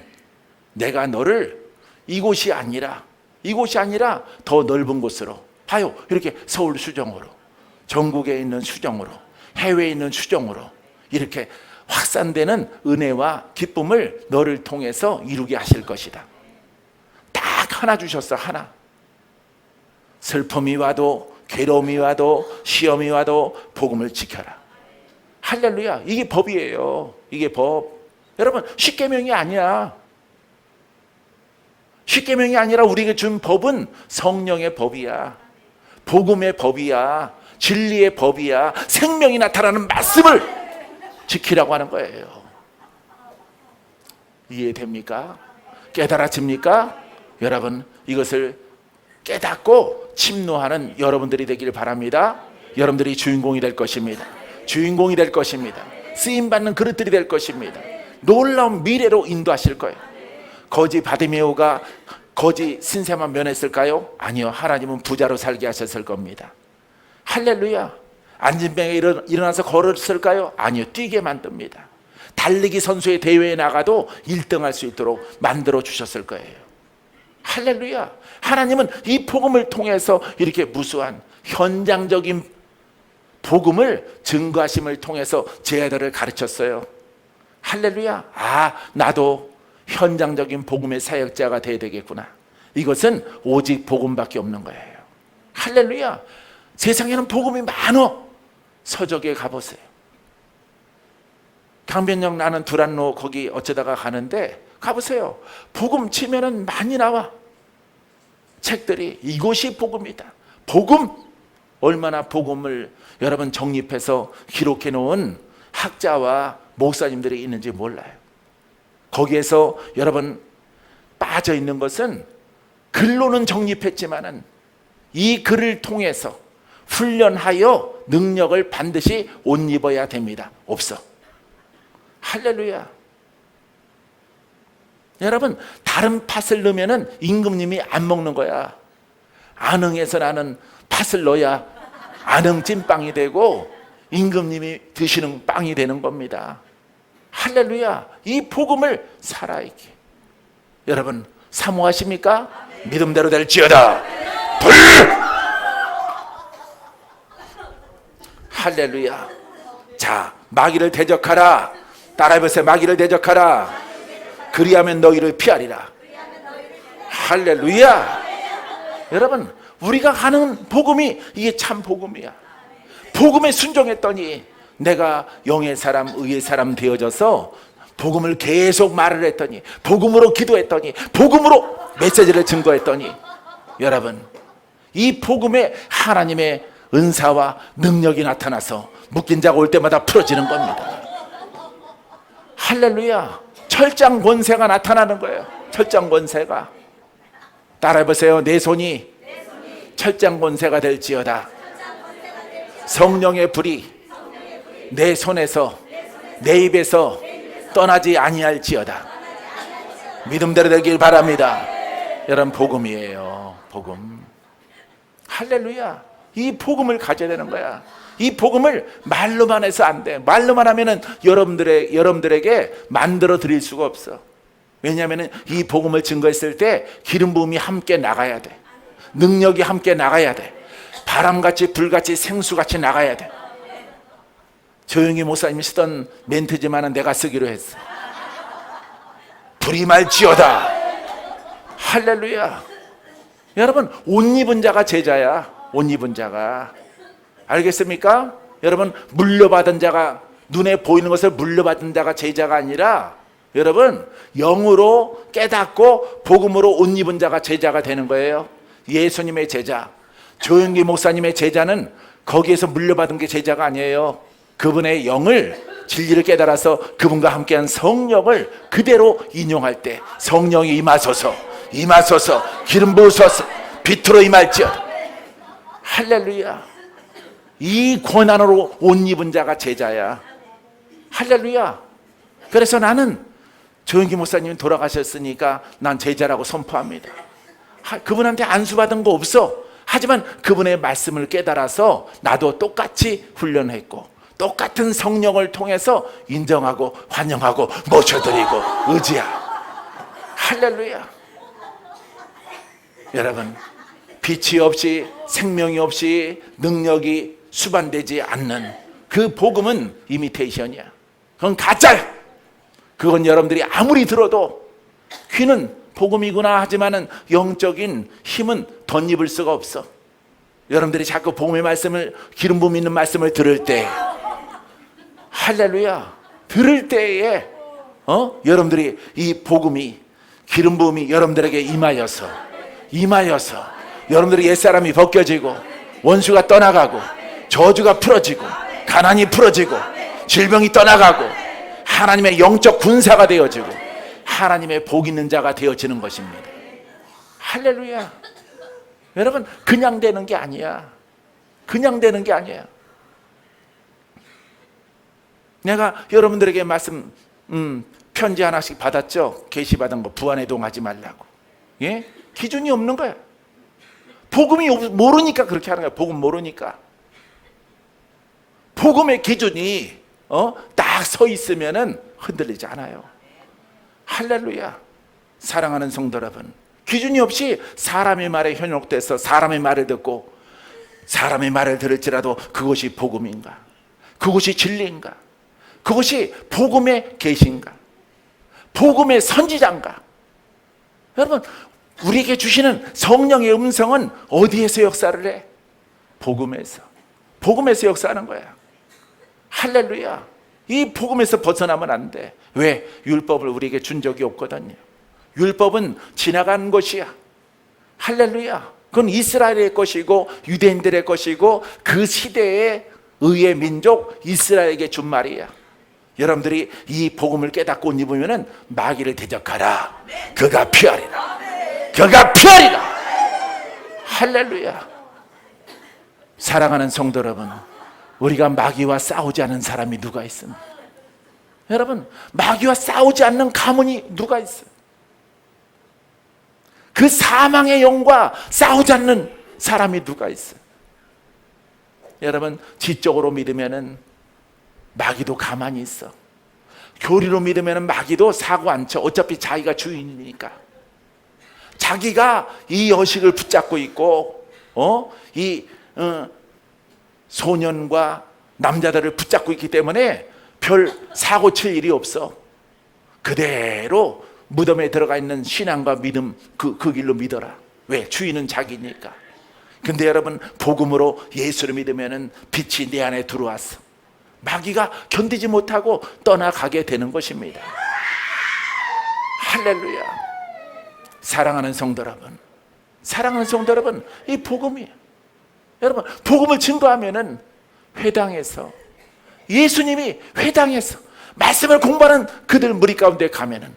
내가 너를 이곳이 아니라 더 넓은 곳으로, 봐요, 이렇게 서울 수정으로, 전국에 있는 수정으로, 해외에 있는 수정으로 이렇게 확산되는 은혜와 기쁨을 너를 통해서 이루게 하실 것이다. 딱 하나 주셨어, 하나. 슬픔이 와도 괴로움이 와도 시험이 와도 복음을 지켜라. 할렐루야. 이게 법이에요. 이게 법. 여러분, 십계명이 아니야. 십계명이 아니라 우리에게 준 법은 성령의 법이야. 복음의 법이야. 진리의 법이야. 생명이 나타나는 말씀을 지키라고 하는 거예요. 이해됩니까? 깨달아집니까? 여러분, 이것을 깨닫고 침노하는 여러분들이 되기를 바랍니다. 여러분들이 주인공이 될 것입니다. 주인공이 될 것입니다. 쓰임받는 그릇들이 될 것입니다. 놀라운 미래로 인도하실 거예요. 거지 바디메오가 거지 신세만 면했을까요? 아니요. 하나님은 부자로 살게 하셨을 겁니다. 할렐루야. 안진병에 일어나서 걸었을까요? 아니요. 뛰게 만듭니다. 달리기 선수의 대회에 나가도 1등할 수 있도록 만들어 주셨을 거예요. 할렐루야. 하나님은 이 복음을 통해서 이렇게 무수한 현장적인 복음을 증거하심을 통해서 제 아들을 가르쳤어요. 할렐루야. 나도 현장적인 복음의 사역자가 되어야 되겠구나. 이것은 오직 복음밖에 없는 거예요. 할렐루야. 세상에는 복음이 많어. 서적에 가보세요. 강변역 나는 두란노 거기 어쩌다가 가는데 가보세요. 복음 치면은 많이 나와. 책들이. 이것이 복음이다. 복음. 얼마나 복음을 여러분 정립해서 기록해 놓은 학자와 목사님들이 있는지 몰라요. 거기에서 여러분 빠져 있는 것은 글로는 정립했지만은 이 글을 통해서 훈련하여 능력을 반드시 옷 입어야 됩니다. 없어. 할렐루야. 여러분, 다른 팥을 넣으면 임금님이 안 먹는 거야. 안흥에서 나는 팥을 넣어야 안흥 찐빵이 되고 임금님이 드시는 빵이 되는 겁니다. 할렐루야. 이 복음을 살아있게. 여러분, 사모하십니까? 믿음대로 될지어다. 불! 할렐루야. 자, 마귀를 대적하라. 따라해보세요. 마귀를 대적하라. 그리하면 너희를 피하리라. 할렐루야. 여러분, 우리가 하는 복음이 이게 참 복음이야. 복음에 순종했더니 내가 영의 사람, 의의 사람 되어져서 복음을 계속 말을 했더니, 복음으로 기도했더니, 복음으로 메시지를 증거했더니, 여러분, 이 복음에 하나님의 은사와 능력이 나타나서 묶인 자가 올 때마다 풀어지는 겁니다. 할렐루야. 철장 권세가 나타나는 거예요. 철장 권세가. 따라해보세요. 내 손이 철장 권세가 될지어다. 성령의 불이 내 손에서, 내 입에서 떠나지 아니할지어다. 믿음대로 되길 바랍니다. 여러분, 복음이에요. 복음. 할렐루야. 이 복음을 가져야 되는 거야. 이 복음을 말로만 해서 안 돼. 말로만 하면은 여러분들에게 만들어 드릴 수가 없어. 왜냐하면 이 복음을 증거했을 때 기름 부음이 함께 나가야 돼. 능력이 함께 나가야 돼. 바람같이 불같이 생수같이 나가야 돼. 조용히 목사님이 쓰던 멘트지만은 내가 쓰기로 했어. 불이 말지어다. 할렐루야. 여러분, 옷 입은 자가 제자야. 옷 입은 자가. 알겠습니까? 여러분, 물려받은 자가, 눈에 보이는 것을 물려받은 자가 제자가 아니라, 여러분, 영으로 깨닫고 복음으로 옷 입은 자가 제자가 되는 거예요. 예수님의 제자, 조영기 목사님의 제자는 거기에서 물려받은 게 제자가 아니에요. 그분의 영을, 진리를 깨달아서 그분과 함께한 성령을 그대로 인용할 때 성령이 임하소서, 임하소서, 기름 부으소서, 빛으로 임할지어다. 할렐루야. 이 권한으로 옷 입은 자가 제자야. 할렐루야. 그래서 나는 조영기 목사님이 돌아가셨으니까 난 제자라고 선포합니다. 그분한테 안수받은 거 없어. 하지만 그분의 말씀을 깨달아서 나도 똑같이 훈련했고 똑같은 성령을 통해서 인정하고 환영하고 모셔드리고 의지하고. 할렐루야. 여러분, 빛이 없이, 생명이 없이, 능력이 수반되지 않는 그 복음은 이미테이션이야. 그건 가짜야. 그건 여러분들이 아무리 들어도 귀는 복음이구나 하지만은 영적인 힘은 덧입을 수가 없어. 여러분들이 자꾸 복음의 말씀을, 기름 부음 있는 말씀을 들을 때, 할렐루야, 들을 때에 여러분들이 이 복음이, 기름 부음이 여러분들에게 임하여서 여러분들의 옛사람이 벗겨지고 원수가 떠나가고 저주가 풀어지고 가난이 풀어지고 질병이 떠나가고 하나님의 영적 군사가 되어지고 하나님의 복 있는 자가 되어지는 것입니다. 할렐루야. 여러분, 그냥 되는 게 아니야. 그냥 되는 게 아니야. 내가 여러분들에게 말씀 편지 하나씩 받았죠. 게시받은 거 부안해동하지 말라고. 예? 기준이 없는 거야. 복음이 모르니까 그렇게 하는 거야. 복음 모르니까. 복음의 기준이 딱 서 있으면은 흔들리지 않아요. 할렐루야. 사랑하는 성도 여러분, 기준이 없이 사람의 말에 현혹돼서 사람의 말을 듣고 사람의 말을 들을지라도 그것이 복음인가? 그것이 진리인가? 그것이 복음의 계시인가? 복음의 선지자인가? 여러분, 우리에게 주시는 성령의 음성은 어디에서 역사를 해? 복음에서. 복음에서 역사하는 거야. 할렐루야. 이 복음에서 벗어나면 안 돼. 왜? 율법을 우리에게 준 적이 없거든요. 율법은 지나간 것이야. 할렐루야. 그건 이스라엘의 것이고 유대인들의 것이고 그 시대의 의의 민족 이스라엘에게 준 말이야. 여러분들이 이 복음을 깨닫고 옷 입으면 마귀를 대적하라. 그가 피하리라. 그가 피하리라. 할렐루야. 사랑하는 성도 여러분, 우리가 마귀와 싸우지 않은 사람이 누가 있습니까? 여러분, 마귀와 싸우지 않는 가문이 누가 있어요? 그 사망의 영과 싸우지 않는 사람이 누가 있어요? 여러분, 지적으로 믿으면은 마귀도 가만히 있어. 교리로 믿으면은 마귀도 사고 안 쳐. 어차피 자기가 주인이니까. 자기가 이 여식을 붙잡고 있고, 소년과 남자들을 붙잡고 있기 때문에 별 사고 칠 일이 없어. 그대로 무덤에 들어가 있는 신앙과 믿음, 그 길로 믿어라. 왜? 주인은 자기니까. 근데 여러분, 복음으로 예수를 믿으면은 빛이 내 안에 들어왔어. 마귀가 견디지 못하고 떠나가게 되는 것입니다. 할렐루야. 사랑하는 성도 여러분, 사랑하는 성도 여러분, 이 복음이에요. 여러분, 복음을 증거하면은 회당에서, 예수님이 회당에서 말씀을 공부하는 그들 무리 가운데 가면은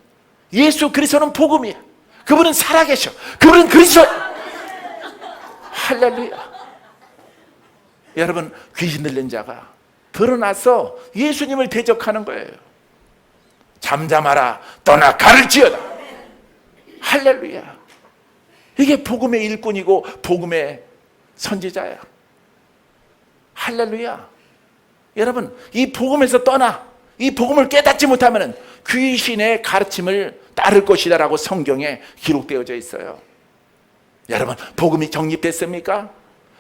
예수 그리스도는 복음이야. 그분은 살아계셔. 그분은 그리스도. 할렐루야. 여러분, 귀신 들린 자가 드러나서 예수님을 대적하는 거예요. 잠잠하라, 떠나 가를지어다. 할렐루야. 이게 복음의 일꾼이고 복음의 선지자야. 할렐루야. 여러분, 이 복음에서 떠나, 이 복음을 깨닫지 못하면 귀신의 가르침을 따를 것이다 라고 성경에 기록되어져 있어요. 여러분, 복음이 정립됐습니까?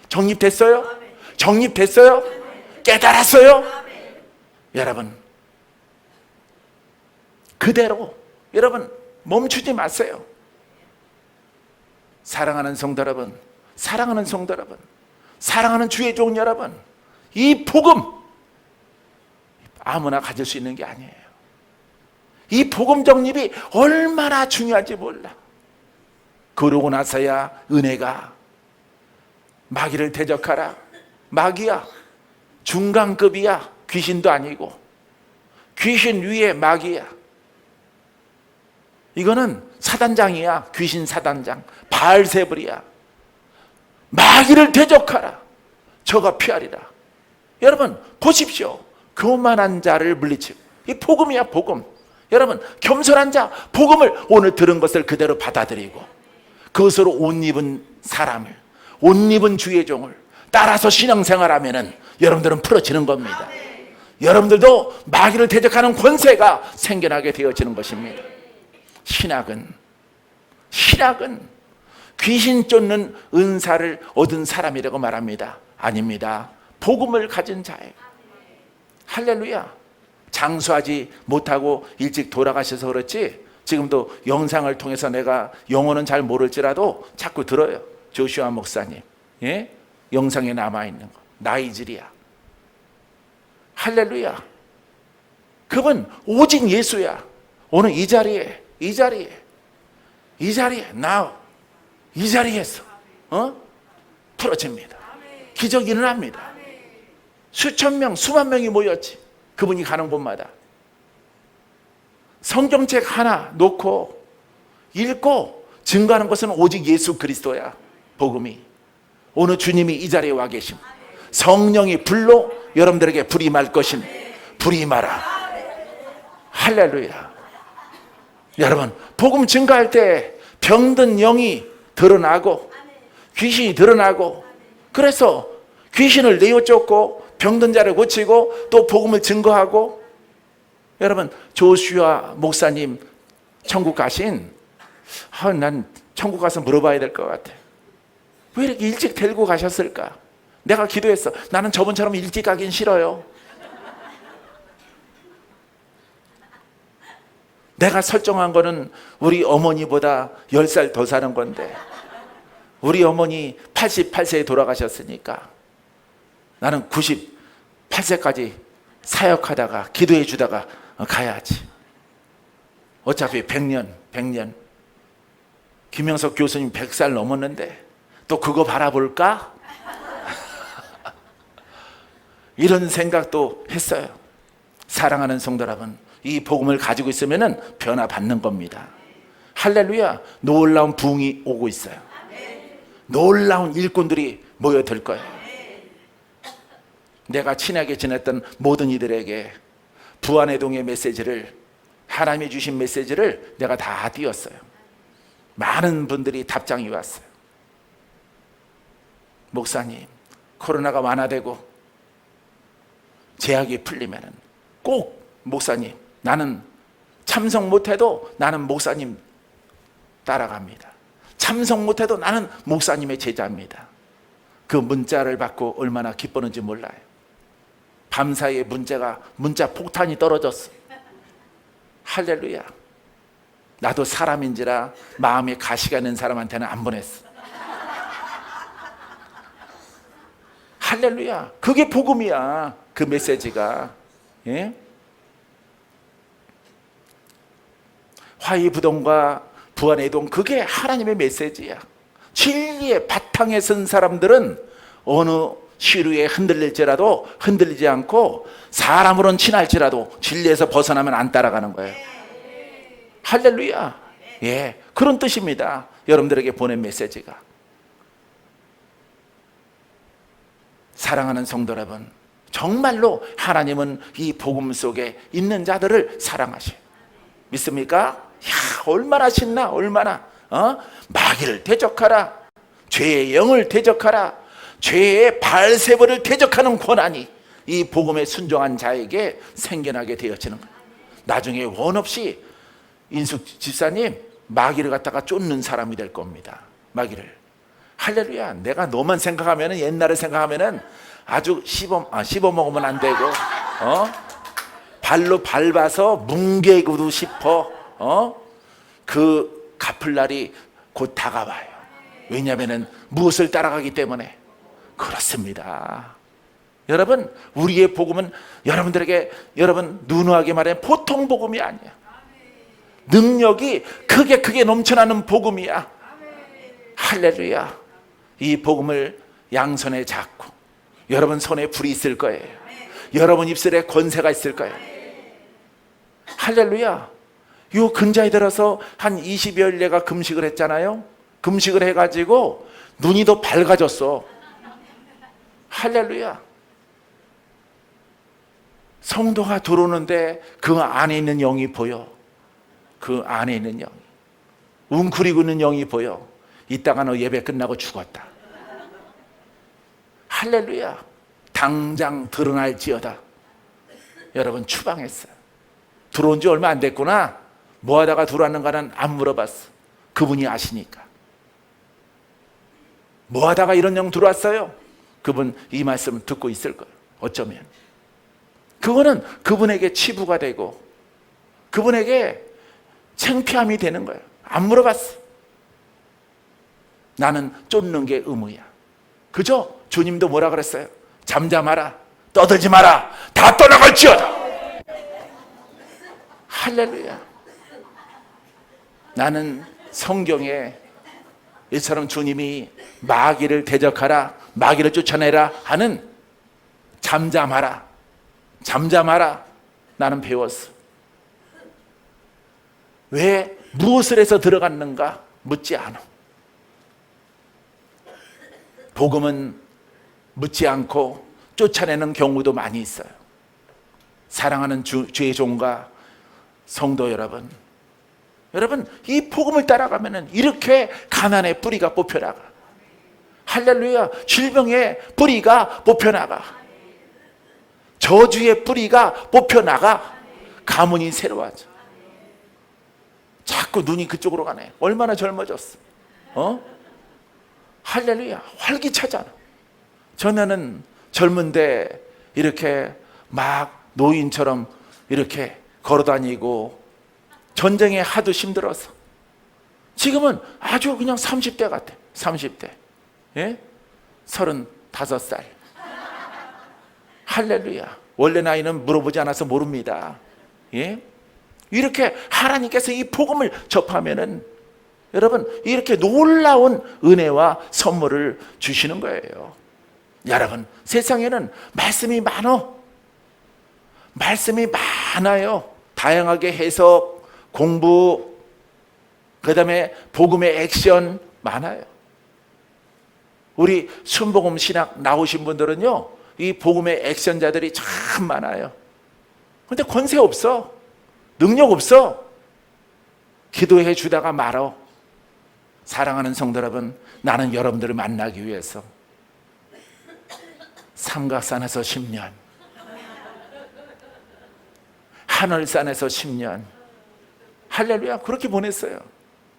정립됐어요? 정립됐어요? 깨달았어요? 여러분, 그대로 여러분 멈추지 마세요. 사랑하는 성도 여러분, 사랑하는 성도 여러분, 사랑하는 주의 종 여러분, 이 복음 아무나 가질 수 있는 게 아니에요. 이 복음 정립이 얼마나 중요한지 몰라. 그러고 나서야 은혜가, 마귀를 대적하라. 마귀야, 중간급이야. 귀신도 아니고 귀신 위에 마귀야. 이거는 사단장이야. 귀신 사단장 바알세불이야. 마귀를 대적하라. 저가 피하리라. 여러분 보십시오. 교만한 자를 물리치고, 이 복음이야, 복음. 여러분, 겸손한 자, 복음을 오늘 들은 것을 그대로 받아들이고 그것으로 옷 입은 사람을, 옷 입은 주의 종을 따라서 신앙생활하면은 여러분들은 풀어지는 겁니다. 여러분들도 마귀를 대적하는 권세가 생겨나게 되어지는 것입니다. 신학은 귀신 쫓는 은사를 얻은 사람이라고 말합니다. 아닙니다. 복음을 가진 자예요. 할렐루야. 장수하지 못하고 일찍 돌아가셔서 그렇지, 지금도 영상을 통해서 내가 영어는 잘 모를지라도 자꾸 들어요. 조슈아 목사님, 예? 영상에 남아있는 거, 나이지리아. 할렐루야. 그분 오직 예수야. 오늘 이 자리에 now 이 자리에서 풀어집니다. 기적이 일어납니다. 수천 명, 수만 명이 모였지. 그분이 가는 곳마다 성경책 하나 놓고 읽고 증거하는 것은 오직 예수 그리스도야. 복음이. 오늘 주님이 이 자리에 와 계심. 성령이 불로 여러분들에게 불이 말 것임. 불이 말아. 할렐루야. 여러분, 복음 증거할 때 병든 영이 드러나고 귀신이 드러나고, 그래서 귀신을 내어 쫓고 병든 자를 고치고 또 복음을 증거하고. 여러분, 조슈아 목사님 천국 가신, 난 천국 가서 물어봐야 될 것 같아. 왜 이렇게 일찍 데리고 가셨을까? 내가 기도했어. 나는 저분처럼 일찍 가긴 싫어요. 내가 설정한 거는 우리 어머니보다 10살 더 사는 건데, 우리 어머니 88세에 돌아가셨으니까 나는 98세까지 사역하다가 기도해 주다가 가야지. 어차피 100년. 김영석 교수님 100살 넘었는데 또 그거 바라볼까? 이런 생각도 했어요. 사랑하는 성도 여러분, 이 복음을 가지고 있으면 변화받는 겁니다. 할렐루야. 놀라운 부흥이 오고 있어요. 놀라운 일꾼들이 모여들 거예요. 내가 친하게 지냈던 모든 이들에게 부안해동의 메시지를, 하나님이 주신 메시지를 내가 다 띄웠어요. 많은 분들이 답장이 왔어요. 목사님, 코로나가 완화되고 제약이 풀리면은 꼭 목사님, 나는 참석 못해도 나는 목사님 따라갑니다. 참석 못해도 나는 목사님의 제자입니다. 그 문자를 받고 얼마나 기뻤는지 몰라요. 밤사이에 문자 폭탄이 떨어졌어. 할렐루야. 나도 사람인지라 마음에 가시가 있는 사람한테는 안 보냈어. 할렐루야. 그게 복음이야. 그 메시지가. 예? 화이부동과 부안해동, 그게 하나님의 메시지야. 진리의 바탕에 선 사람들은 어느 시류에 흔들릴지라도 흔들리지 않고, 사람으로는 친할지라도 진리에서 벗어나면 안 따라가는 거예요. 할렐루야. 예, 그런 뜻입니다. 여러분들에게 보낸 메시지가. 사랑하는 성도 여러분, 정말로 하나님은 이 복음 속에 있는 자들을 사랑하셔요. 믿습니까? 야, 얼마나 신나, 얼마나. 마귀를 대적하라, 죄의 영을 대적하라, 죄의 발세벌을 대적하는 권한이 이 복음에 순종한 자에게 생겨나게 되어지는 거예요. 나중에 원 없이 인숙 집사님, 마귀를 갖다가 쫓는 사람이 될 겁니다. 마귀를. 할렐루야. 내가 너만 생각하면, 옛날에 생각하면 아주 씹어 먹으면 안 되고, 발로 밟아서 뭉개고도 싶어. 그 갚을 날이 곧 다가와요. 왜냐하면 무엇을 따라가기 때문에. 그렇습니다. 여러분, 우리의 복음은 여러분들에게, 여러분 누누하게 말해, 보통 복음이 아니야. 능력이 크게 넘쳐나는 복음이야. 할렐루야. 이 복음을 양손에 잡고, 여러분 손에 불이 있을 거예요. 여러분 입술에 권세가 있을 거예요. 할렐루야. 요 근자에 들어서 한 20여일 내가 금식을 했잖아요. 금식을 해가지고 눈이 더 밝아졌어. 할렐루야. 성도가 들어오는데 그 안에 있는 영이 보여. 그 안에 있는 영이, 웅크리고 있는 영이 보여. 이따가 너 예배 끝나고 죽었다. 할렐루야. 당장 드러날지어다. 여러분, 추방했어요. 들어온 지 얼마 안 됐구나. 뭐 하다가 들어왔는가는 안 물어봤어. 그분이 아시니까. 뭐 하다가 이런 영 들어왔어요? 그분 이 말씀을 듣고 있을 거예요. 어쩌면 그거는 그분에게 치부가 되고 그분에게 창피함이 되는 거예요. 안 물어봤어. 나는 쫓는 게 의무야. 그죠? 주님도 뭐라 그랬어요? 잠잠하라, 떠들지 마라, 다 떠나갈지어다. 할렐루야. 나는 성경에 이처럼 주님이 마귀를 대적하라, 마귀를 쫓아내라 하는 잠잠하라, 잠잠하라, 나는 배웠어. 왜 무엇을 해서 들어갔는가 묻지 않아. 복음은 묻지 않고 쫓아내는 경우도 많이 있어요. 사랑하는 주의 종과 성도 여러분, 여러분 이 복음을 따라가면 이렇게 가난의 뿌리가 뽑혀나가. 할렐루야. 질병의 뿌리가 뽑혀나가. 저주의 뿌리가 뽑혀나가. 가문이 새로워져. 자꾸 눈이 그쪽으로 가네. 얼마나 젊어졌어. 할렐루야. 활기차잖아. 전에는 젊은데 이렇게 막 노인처럼 이렇게 걸어다니고 전쟁에 하도 힘들어서, 지금은 아주 그냥 30대 같아. 30대. 예? 35살. 할렐루야. 원래 나이는 물어보지 않아서 모릅니다. 예? 이렇게 하나님께서 이 복음을 접하면은 여러분 이렇게 놀라운 은혜와 선물을 주시는 거예요. 여러분, 세상에는 말씀이 많어. 말씀이 많아요. 다양하게 해석, 공부, 그 다음에 복음의 액션 많아요. 우리 순복음 신학 나오신 분들은요, 이 복음의 액션자들이 참 많아요. 근데 권세 없어. 능력 없어. 기도해 주다가 말어. 사랑하는 성도 여러분, 나는 여러분들을 만나기 위해서 삼각산에서 10년, 하늘산에서 10년, 할렐루야, 그렇게 보냈어요.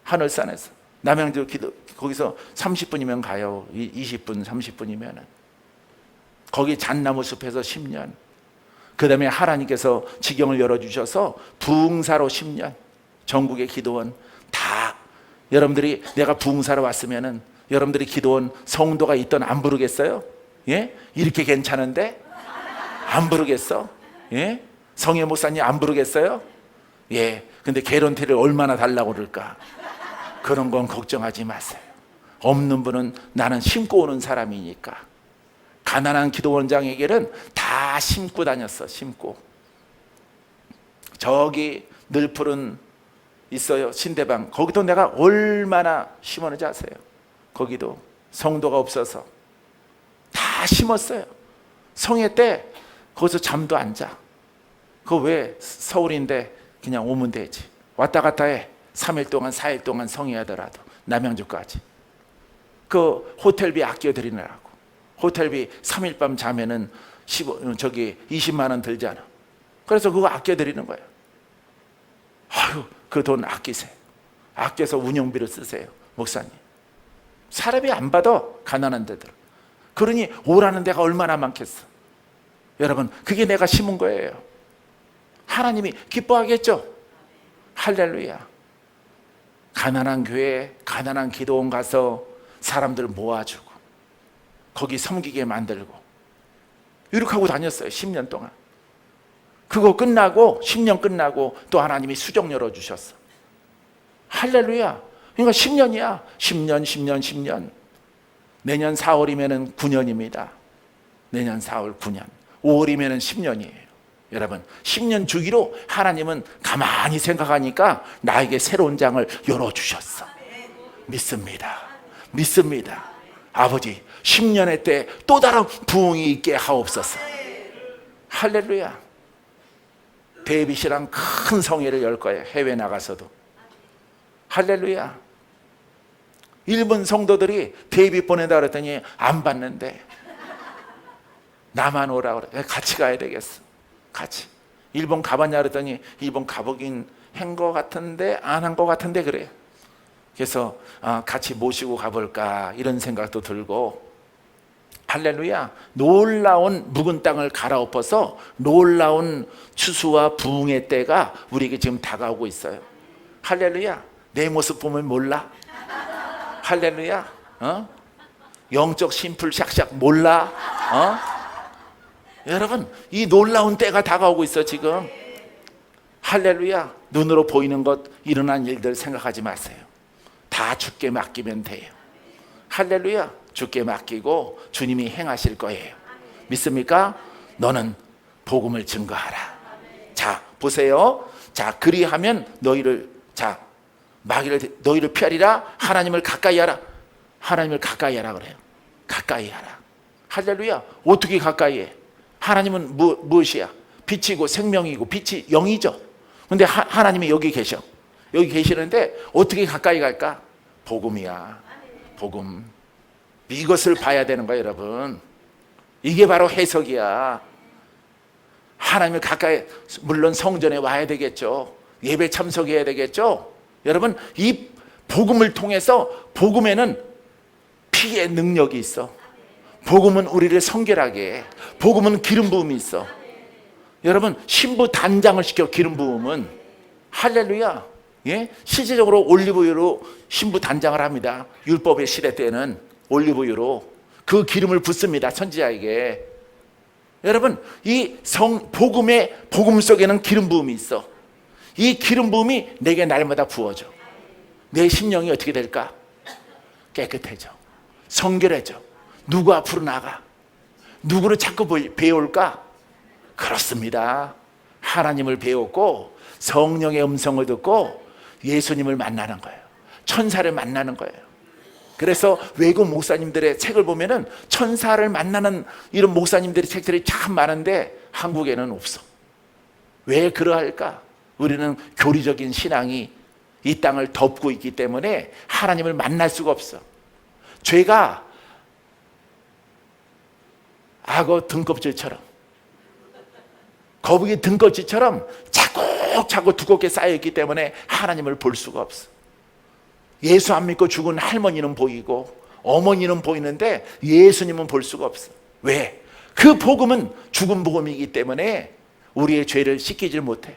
하늘산에서. 남양주 기도, 거기서 30분이면 가요. 20분, 30분이면은. 거기 잣나무 숲에서 10년. 그 다음에 하나님께서 지경을 열어주셔서 부흥사로 10년. 전국의 기도원 다, 여러분들이 내가 부흥사로 왔으면은 여러분들이 기도원 성도가 있던 안 부르겠어요? 예? 이렇게 괜찮은데? 안 부르겠어? 예? 성혜 목사님 안 부르겠어요? 예. 근데 개런티를 얼마나 달라고 그럴까? 그런 건 걱정하지 마세요. 없는 분은 나는 심고 오는 사람이니까. 가난한 기도원장에게는 다 심고 다녔어. 심고. 저기 늘푸른 있어요. 신대방. 거기도 내가 얼마나 심었는지 아세요? 거기도 성도가 없어서 다 심었어요. 성회 때 거기서 잠도 안 자. 그거 왜 서울인데 그냥 오면 되지. 왔다 갔다 해. 3일 동안 4일 동안 성회하더라도 남양주까지. 그 호텔비 아껴드리느라고. 호텔비 3일 밤 자면은 20만 원 들잖아. 그래서 그거 아껴드리는 거예요. 아유, 그 돈 아끼세요. 아껴서 운영비로 쓰세요. 목사님. 사람이 안 받아. 가난한 데들. 그러니 오라는 데가 얼마나 많겠어. 여러분, 그게 내가 심은 거예요. 하나님이 기뻐하겠죠. 할렐루야. 가난한 교회, 가난한 기도원 가서 사람들 모아주고 거기 섬기게 만들고 이렇게 하고 다녔어요. 10년 동안. 그거 끝나고 10년 끝나고 또 하나님이 수정 열어주셨어. 할렐루야. 그러니까 10년이야. 10년 10년 10년. 내년 4월이면 9년입니다. 내년 4월 9년. 5월이면 10년이에요. 여러분, 10년 주기로 하나님은 가만히 생각하니까 나에게 새로운 장을 열어주셨어. 믿습니다. 믿습니다. 아버지, 10년의 때 또 다른 부흥이 있게 하옵소서. 할렐루야. 데이빗이랑 큰 성회를 열 거예요. 해외 나가서도. 할렐루야. 일본 성도들이 데이빗 보내다 그랬더니 안 받는데 나만 오라 그래. 같이 가야 되겠어. 같이. 일본 가봤냐 그랬더니 일본 가보긴 한 거 같은데 안 한 거 같은데 그래요. 그래서 같이 모시고 가볼까 이런 생각도 들고. 할렐루야. 놀라운 묵은 땅을 갈아엎어서 놀라운 추수와 부흥의 때가 우리에게 지금 다가오고 있어요. 할렐루야. 내 모습 보면 몰라? 할렐루야. 영적 심풀 샥샥 몰라? 여러분, 이 놀라운 때가 다가오고 있어 지금. 할렐루야. 눈으로 보이는 것, 일어난 일들 생각하지 마세요. 다 주께 맡기면 돼요. 할렐루야. 주께 맡기고 주님이 행하실 거예요. 믿습니까? 너는 복음을 증거하라. 자, 보세요. 자, 그리하면 너희를 피하리라. 하나님을 가까이 하라. 하나님을 가까이 하라 그래요. 가까이 하라. 할렐루야. 어떻게 가까이 해? 하나님은 무엇이야? 빛이고 생명이고 빛이 영이죠. 근데 하나님이 여기 계셔. 여기 계시는데 어떻게 가까이 갈까? 복음이야. 복음. 이것을 봐야 되는 거예요, 여러분. 이게 바로 해석이야. 하나님을 가까이, 물론 성전에 와야 되겠죠. 예배 참석해야 되겠죠. 여러분, 이 복음을 통해서, 복음에는 피의 능력이 있어. 복음은 우리를 성결하게 해. 복음은 기름 부음이 있어. 여러분, 신부 단장을 시켜. 기름 부음은. 할렐루야. 예? 실질적으로 올리브유로 신부 단장을 합니다. 율법의 시대 때는 올리브유로 그 기름을 붓습니다. 선지자에게. 여러분, 이 복음 속에는 기름 부음이 있어. 이 기름 부음이 내게 날마다 부어져. 내 심령이 어떻게 될까? 깨끗해져. 성결해져. 누구 앞으로 나가? 누구를 자꾸 배울까? 그렇습니다. 하나님을 배웠고 성령의 음성을 듣고 예수님을 만나는 거예요. 천사를 만나는 거예요. 그래서 외국 목사님들의 책을 보면은 천사를 만나는 이런 목사님들의 책들이 참 많은데 한국에는 없어. 왜 그러할까? 우리는 교리적인 신앙이 이 땅을 덮고 있기 때문에 하나님을 만날 수가 없어. 죄가 악어 등껍질처럼, 거북이 등껍질처럼 차곡차곡 두껍게 쌓여있기 때문에 하나님을 볼 수가 없어. 예수 안 믿고 죽은 할머니는 보이고 어머니는 보이는데 예수님은 볼 수가 없어. 왜? 그 복음은 죽은 복음이기 때문에 우리의 죄를 씻기지 못해.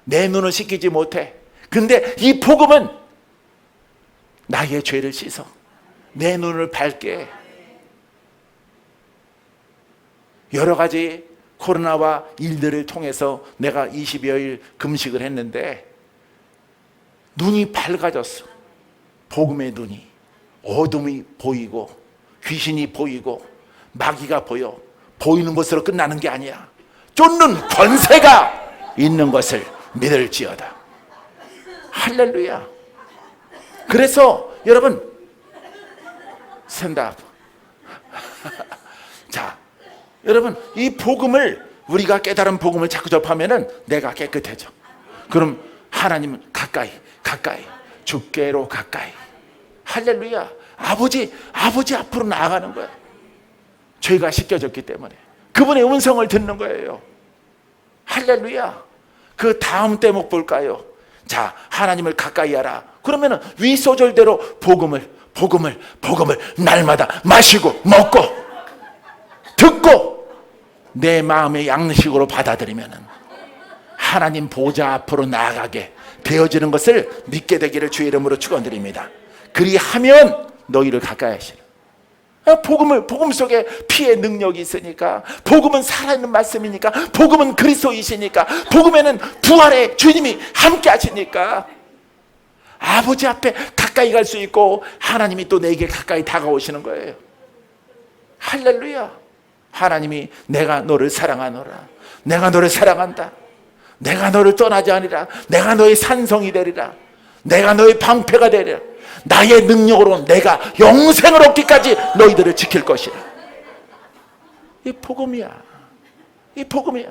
내 눈을 씻기지 못해. 근데 이 복음은 나의 죄를 씻어. 내 눈을 밝게 해. 여러 가지 코로나와 일들을 통해서 내가 20여일 금식을 했는데 눈이 밝아졌어. 복음의 눈이. 어둠이 보이고 귀신이 보이고 마귀가 보여. 보이는 것으로 끝나는 게 아니야. 쫓는 권세가 있는 것을 믿을지어다. 할렐루야. 그래서 여러분 생답. 자, 여러분 이 복음을 우리가 깨달은 복음을 자꾸 접하면은 내가 깨끗해져. 그럼 하나님은 가까이 주께로 가까이. 할렐루야. 아버지 앞으로 나아가는 거야. 죄가 씻겨졌기 때문에 그분의 음성을 듣는 거예요. 할렐루야. 그 다음 대목 볼까요? 자, 하나님을 가까이 하라. 그러면은 위 소절대로 복음을 날마다 마시고 먹고 듣고 내 마음의 양식으로 받아들이면은 하나님 보좌 앞으로 나아가게 되어지는 것을 믿게 되기를 주의 이름으로 축원드립니다. 그리하면 너희를 가까이 하시라. 복음 속에 피의 능력이 있으니까, 복음은 살아있는 말씀이니까, 복음은 그리스도이시니까, 복음에는 부활의 주님이 함께 하시니까 아버지 앞에 가까이 갈 수 있고 하나님이 또 내게 가까이 다가오시는 거예요. 할렐루야. 하나님이 내가 너를 사랑하노라. 내가 너를 사랑한다. 내가 너를 떠나지 아니라. 내가 너의 산성이 되리라. 내가 너의 방패가 되리라. 나의 능력으로 내가 영생을 얻기까지 너희들을 지킬 것이라. 이 복음이야. 이 복음이야.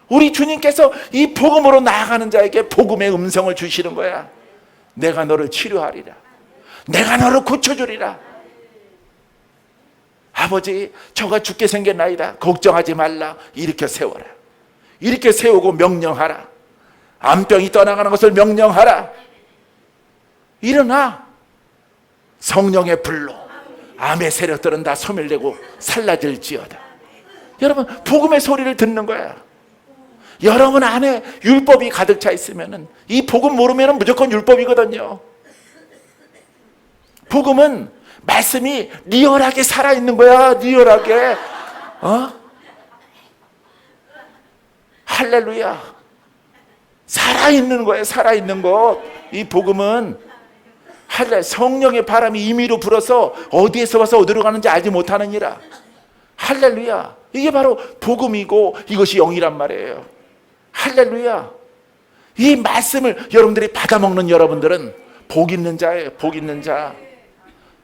우리 주님께서 이 복음으로 나아가는 자에게 복음의 음성을 주시는 거야. 내가 너를 치료하리라. 내가 너를 고쳐주리라. 아버지, 저가 죽게 생겼나이다. 걱정하지 말라. 일으켜 세워라. 일으켜 세우고 명령하라. 암병이 떠나가는 것을 명령하라. 일어나. 성령의 불로 암의 세력들은 다 소멸되고 살라질지어다. 여러분, 복음의 소리를 듣는 거야. 여러분 안에 율법이 가득 차 있으면, 이 복음 모르면 무조건 율법이거든요. 복음은 말씀이 리얼하게 살아있는 거야. 리얼하게. 할렐루야. 살아있는 거예요. 살아있는 것. 이 복음은 성령의 바람이 임의로 불어서 어디에서 와서 어디로 가는지 알지 못하느니라. 할렐루야. 이게 바로 복음이고 이것이 영이란 말이에요. 할렐루야. 이 말씀을 여러분들이 받아먹는 여러분들은 복 있는 자예요. 복 있는 자.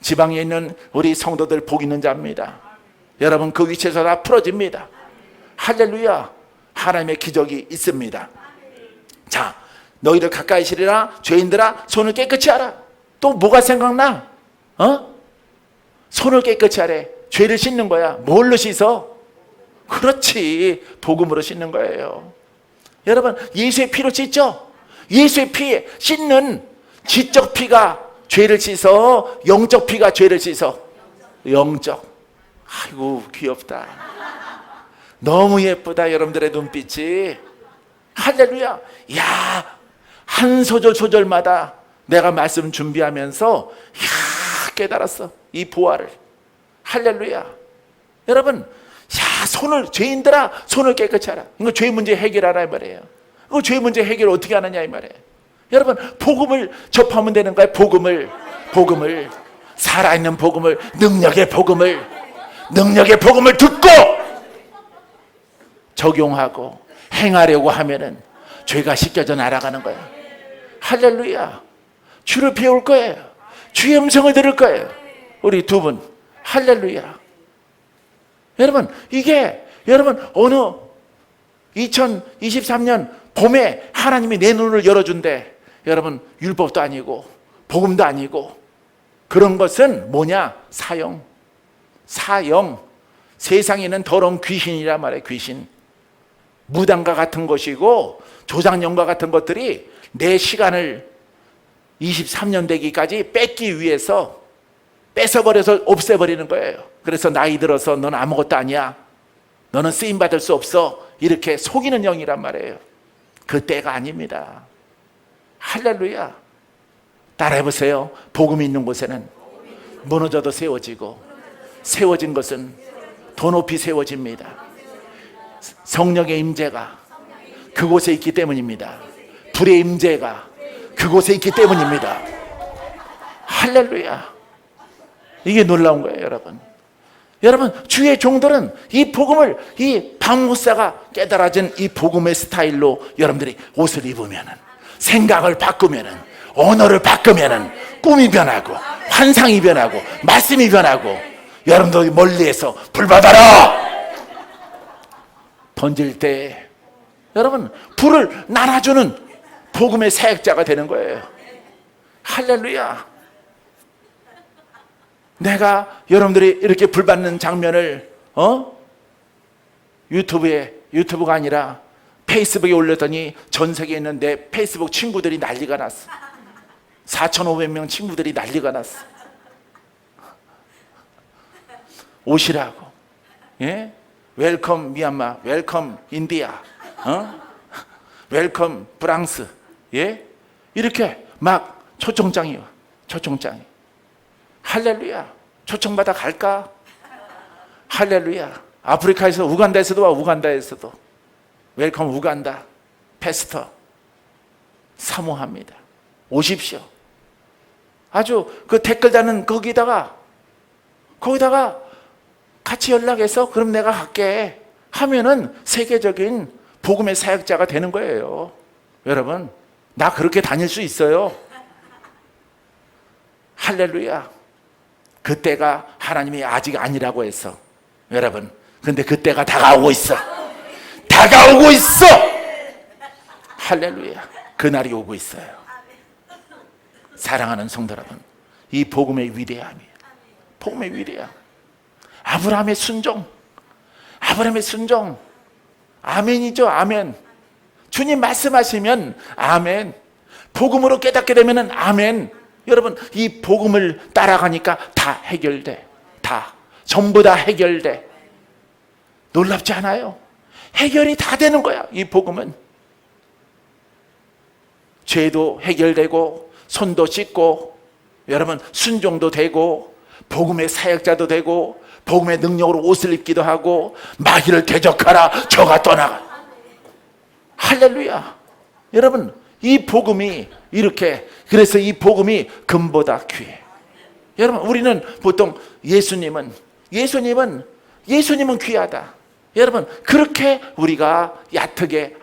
지방에 있는 우리 성도들 복 있는 자입니다. 여러분 그 위치에서 다 풀어집니다. 할렐루야. 하나님의 기적이 있습니다. 자, 너희들 가까이 있으리라. 죄인들아 손을 깨끗이 하라. 또 뭐가 생각나? 손을 깨끗이 하래. 죄를 씻는 거야. 뭘로 씻어? 그렇지, 복음으로 씻는 거예요. 여러분, 예수의 피로 씻죠? 예수의 피에 씻는 지적 피가 죄를 씻어, 영적 피가 죄를 씻어. 영적. 아이고 귀엽다. 너무 예쁘다. 여러분들의 눈빛이. 할렐루야. 야, 한 소절마다 내가 말씀 준비하면서 깨달았어. 이 보화를. 할렐루야. 여러분, 죄인들아 손을 깨끗이 하라. 이거 죄 문제 해결하라 이 말이에요. 이거 죄 문제 해결 어떻게 하느냐 이 말이에요. 여러분, 복음을 접하면 되는 거예요. 복음을 살아있는 복음을, 능력의 복음을 듣고 적용하고 행하려고 하면은 죄가 씻겨져 날아가는 거야. 할렐루야. 주를 배울 거예요. 주의 음성을 들을 거예요. 우리 두 분. 할렐루야. 여러분, 이게 여러분 어느 2023년 봄에 하나님이 내 눈을 열어준대. 여러분, 율법도 아니고 복음도 아니고 그런 것은 뭐냐? 사형. 세상에 있는 더러운 귀신이란 말이에요. 귀신. 무당과 같은 것이고 조상령과 같은 것들이 내 시간을 23년 되기까지 뺏기 위해서 뺏어버려서 없애버리는 거예요. 그래서 나이 들어서 넌 아무것도 아니야, 너는 쓰임받을 수 없어, 이렇게 속이는 영이란 말이에요. 그 때가 아닙니다. 할렐루야. 따라해보세요. 복음이 있는 곳에는 무너져도 세워지고, 세워진 것은 더 높이 세워집니다. 성령의 임재가 그곳에 있기 때문입니다. 불의 임재가 그곳에 있기 때문입니다. 할렐루야. 이게 놀라운 거예요, 여러분. 여러분, 주의 종들은 이 복음을, 이 박목사가 깨달아진 이 복음의 스타일로 여러분들이 옷을 입으면은, 생각을 바꾸면은, 언어를 바꾸면은 꿈이 변하고 환상이 변하고 말씀이 변하고, 여러분들이 멀리에서 불 받아라 던질 때 여러분 불을 나눠주는 복음의 사역자가 되는 거예요. 할렐루야. 내가 여러분들이 이렇게 불 받는 장면을 유튜브가 아니라 페이스북에 올렸더니 전 세계에 있는 내 페이스북 친구들이 난리가 났어. 4,500명 친구들이 난리가 났어. 오시라고. 예? 웰컴 미얀마, 웰컴 인디아, 웰컴 프랑스. 예? 이렇게 막 초청장이 와. 초청장이. 할렐루야. 초청받아 갈까? 할렐루야. 아프리카에서, 우간다에서도 와. 우간다에서도 웰컴 우간다 패스터 사모합니다. 오십시오. 아주 그 댓글 다는 거기다가 같이 연락해서 그럼 내가 갈게 하면은 세계적인 복음의 사역자가 되는 거예요. 여러분, 나 그렇게 다닐 수 있어요. 할렐루야. 그때가 하나님이 아직 아니라고 했어. 여러분, 근데 그때가 다가오고 있어. 다가오고 있어. 할렐루야. 그날이 오고 있어요. 사랑하는 성도 여러분, 이 복음의 위대함이에요. 복음의 위대함. 아브라함의 순종. 아멘이죠. 아멘. 주님 말씀하시면 아멘. 복음으로 깨닫게 되면 아멘. 여러분, 이 복음을 따라가니까 다 해결돼. 전부 다 해결돼. 놀랍지 않아요? 해결이 다 되는 거야. 이 복음은 죄도 해결되고, 손도 씻고, 여러분 순종도 되고, 복음의 사역자도 되고, 복음의 능력으로 옷을 입기도 하고, 마귀를 대적하라 저가 떠나가. 할렐루야. 여러분, 이 복음이 이렇게, 그래서 이 복음이 금보다 귀해. 여러분, 우리는 보통 예수님은 귀하다. 여러분, 그렇게 우리가 얕게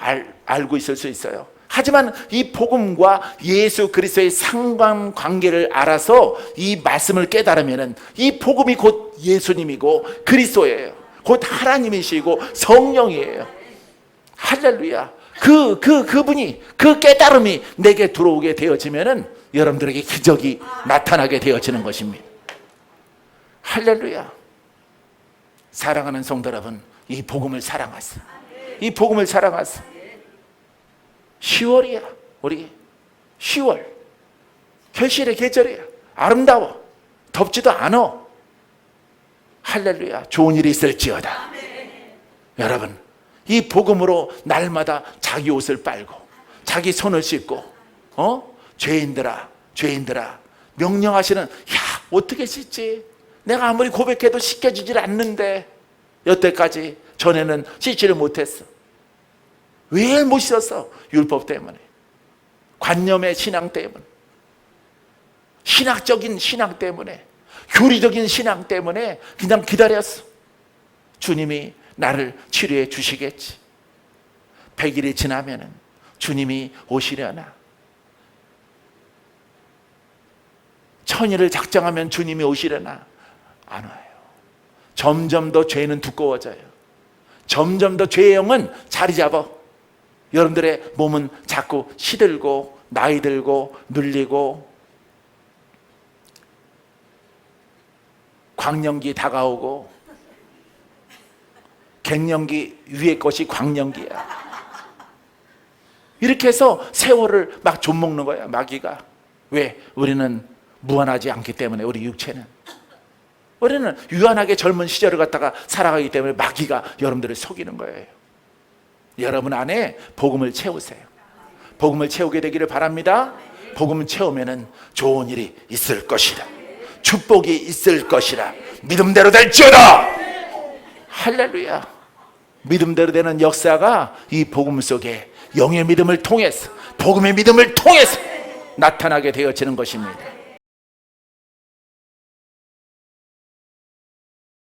알고 있을 수 있어요. 하지만 이 복음과 예수 그리스도의 상관관계를 알아서 이 말씀을 깨달으면, 이 복음이 곧 예수님이고 그리스도예요. 곧 하나님이시고 성령이에요. 할렐루야. 그분이, 그 깨달음이 내게 들어오게 되어지면은 여러분들에게 기적이 나타나게 되어지는 것입니다. 할렐루야. 사랑하는 성도 여러분, 이 복음을 사랑하세요. 이 복음을 사랑하세요. 10월이야. 우리 10월 결실의 계절이야. 아름다워. 덥지도 않아. 할렐루야. 좋은 일이 있을지어다. 여러분, 이 복음으로 날마다 자기 옷을 빨고 자기 손을 씻고, 죄인들아 명령하시는, 야, 어떻게 씻지? 내가 아무리 고백해도 씻겨지질 않는데, 여태까지 전에는 씻지를 못했어. 왜 못 씻었어? 율법 때문에, 관념의 신앙 때문에, 신학적인 신앙 때문에, 교리적인 신앙 때문에 그냥 기다렸어. 주님이 나를 치료해 주시겠지. 100일이 지나면 주님이 오시려나. 천일을 작정하면 주님이 오시려나? 안 와요. 점점 더 죄는 두꺼워져요. 점점 더 죄의 영은 자리 잡아. 여러분들의 몸은 자꾸 시들고 나이 들고 눌리고 광년기 다가오고, 갱년기 위의 것이 광년기야. 이렇게 해서 세월을 막 좀먹는 거야, 마귀가. 왜? 우리는 무한하지 않기 때문에. 우리 육체는, 우리는 유한하게 젊은 시절을 갖다가 살아가기 때문에 마귀가 여러분들을 속이는 거예요. 여러분 안에 복음을 채우세요. 복음을 채우게 되기를 바랍니다. 복음을 채우면 좋은 일이 있을 것이다. 축복이 있을 것이라. 믿음대로 될지어다. 할렐루야. 믿음대로 되는 역사가 이 복음 속에 영의 믿음을 통해서, 복음의 믿음을 통해서 나타나게 되어지는 것입니다.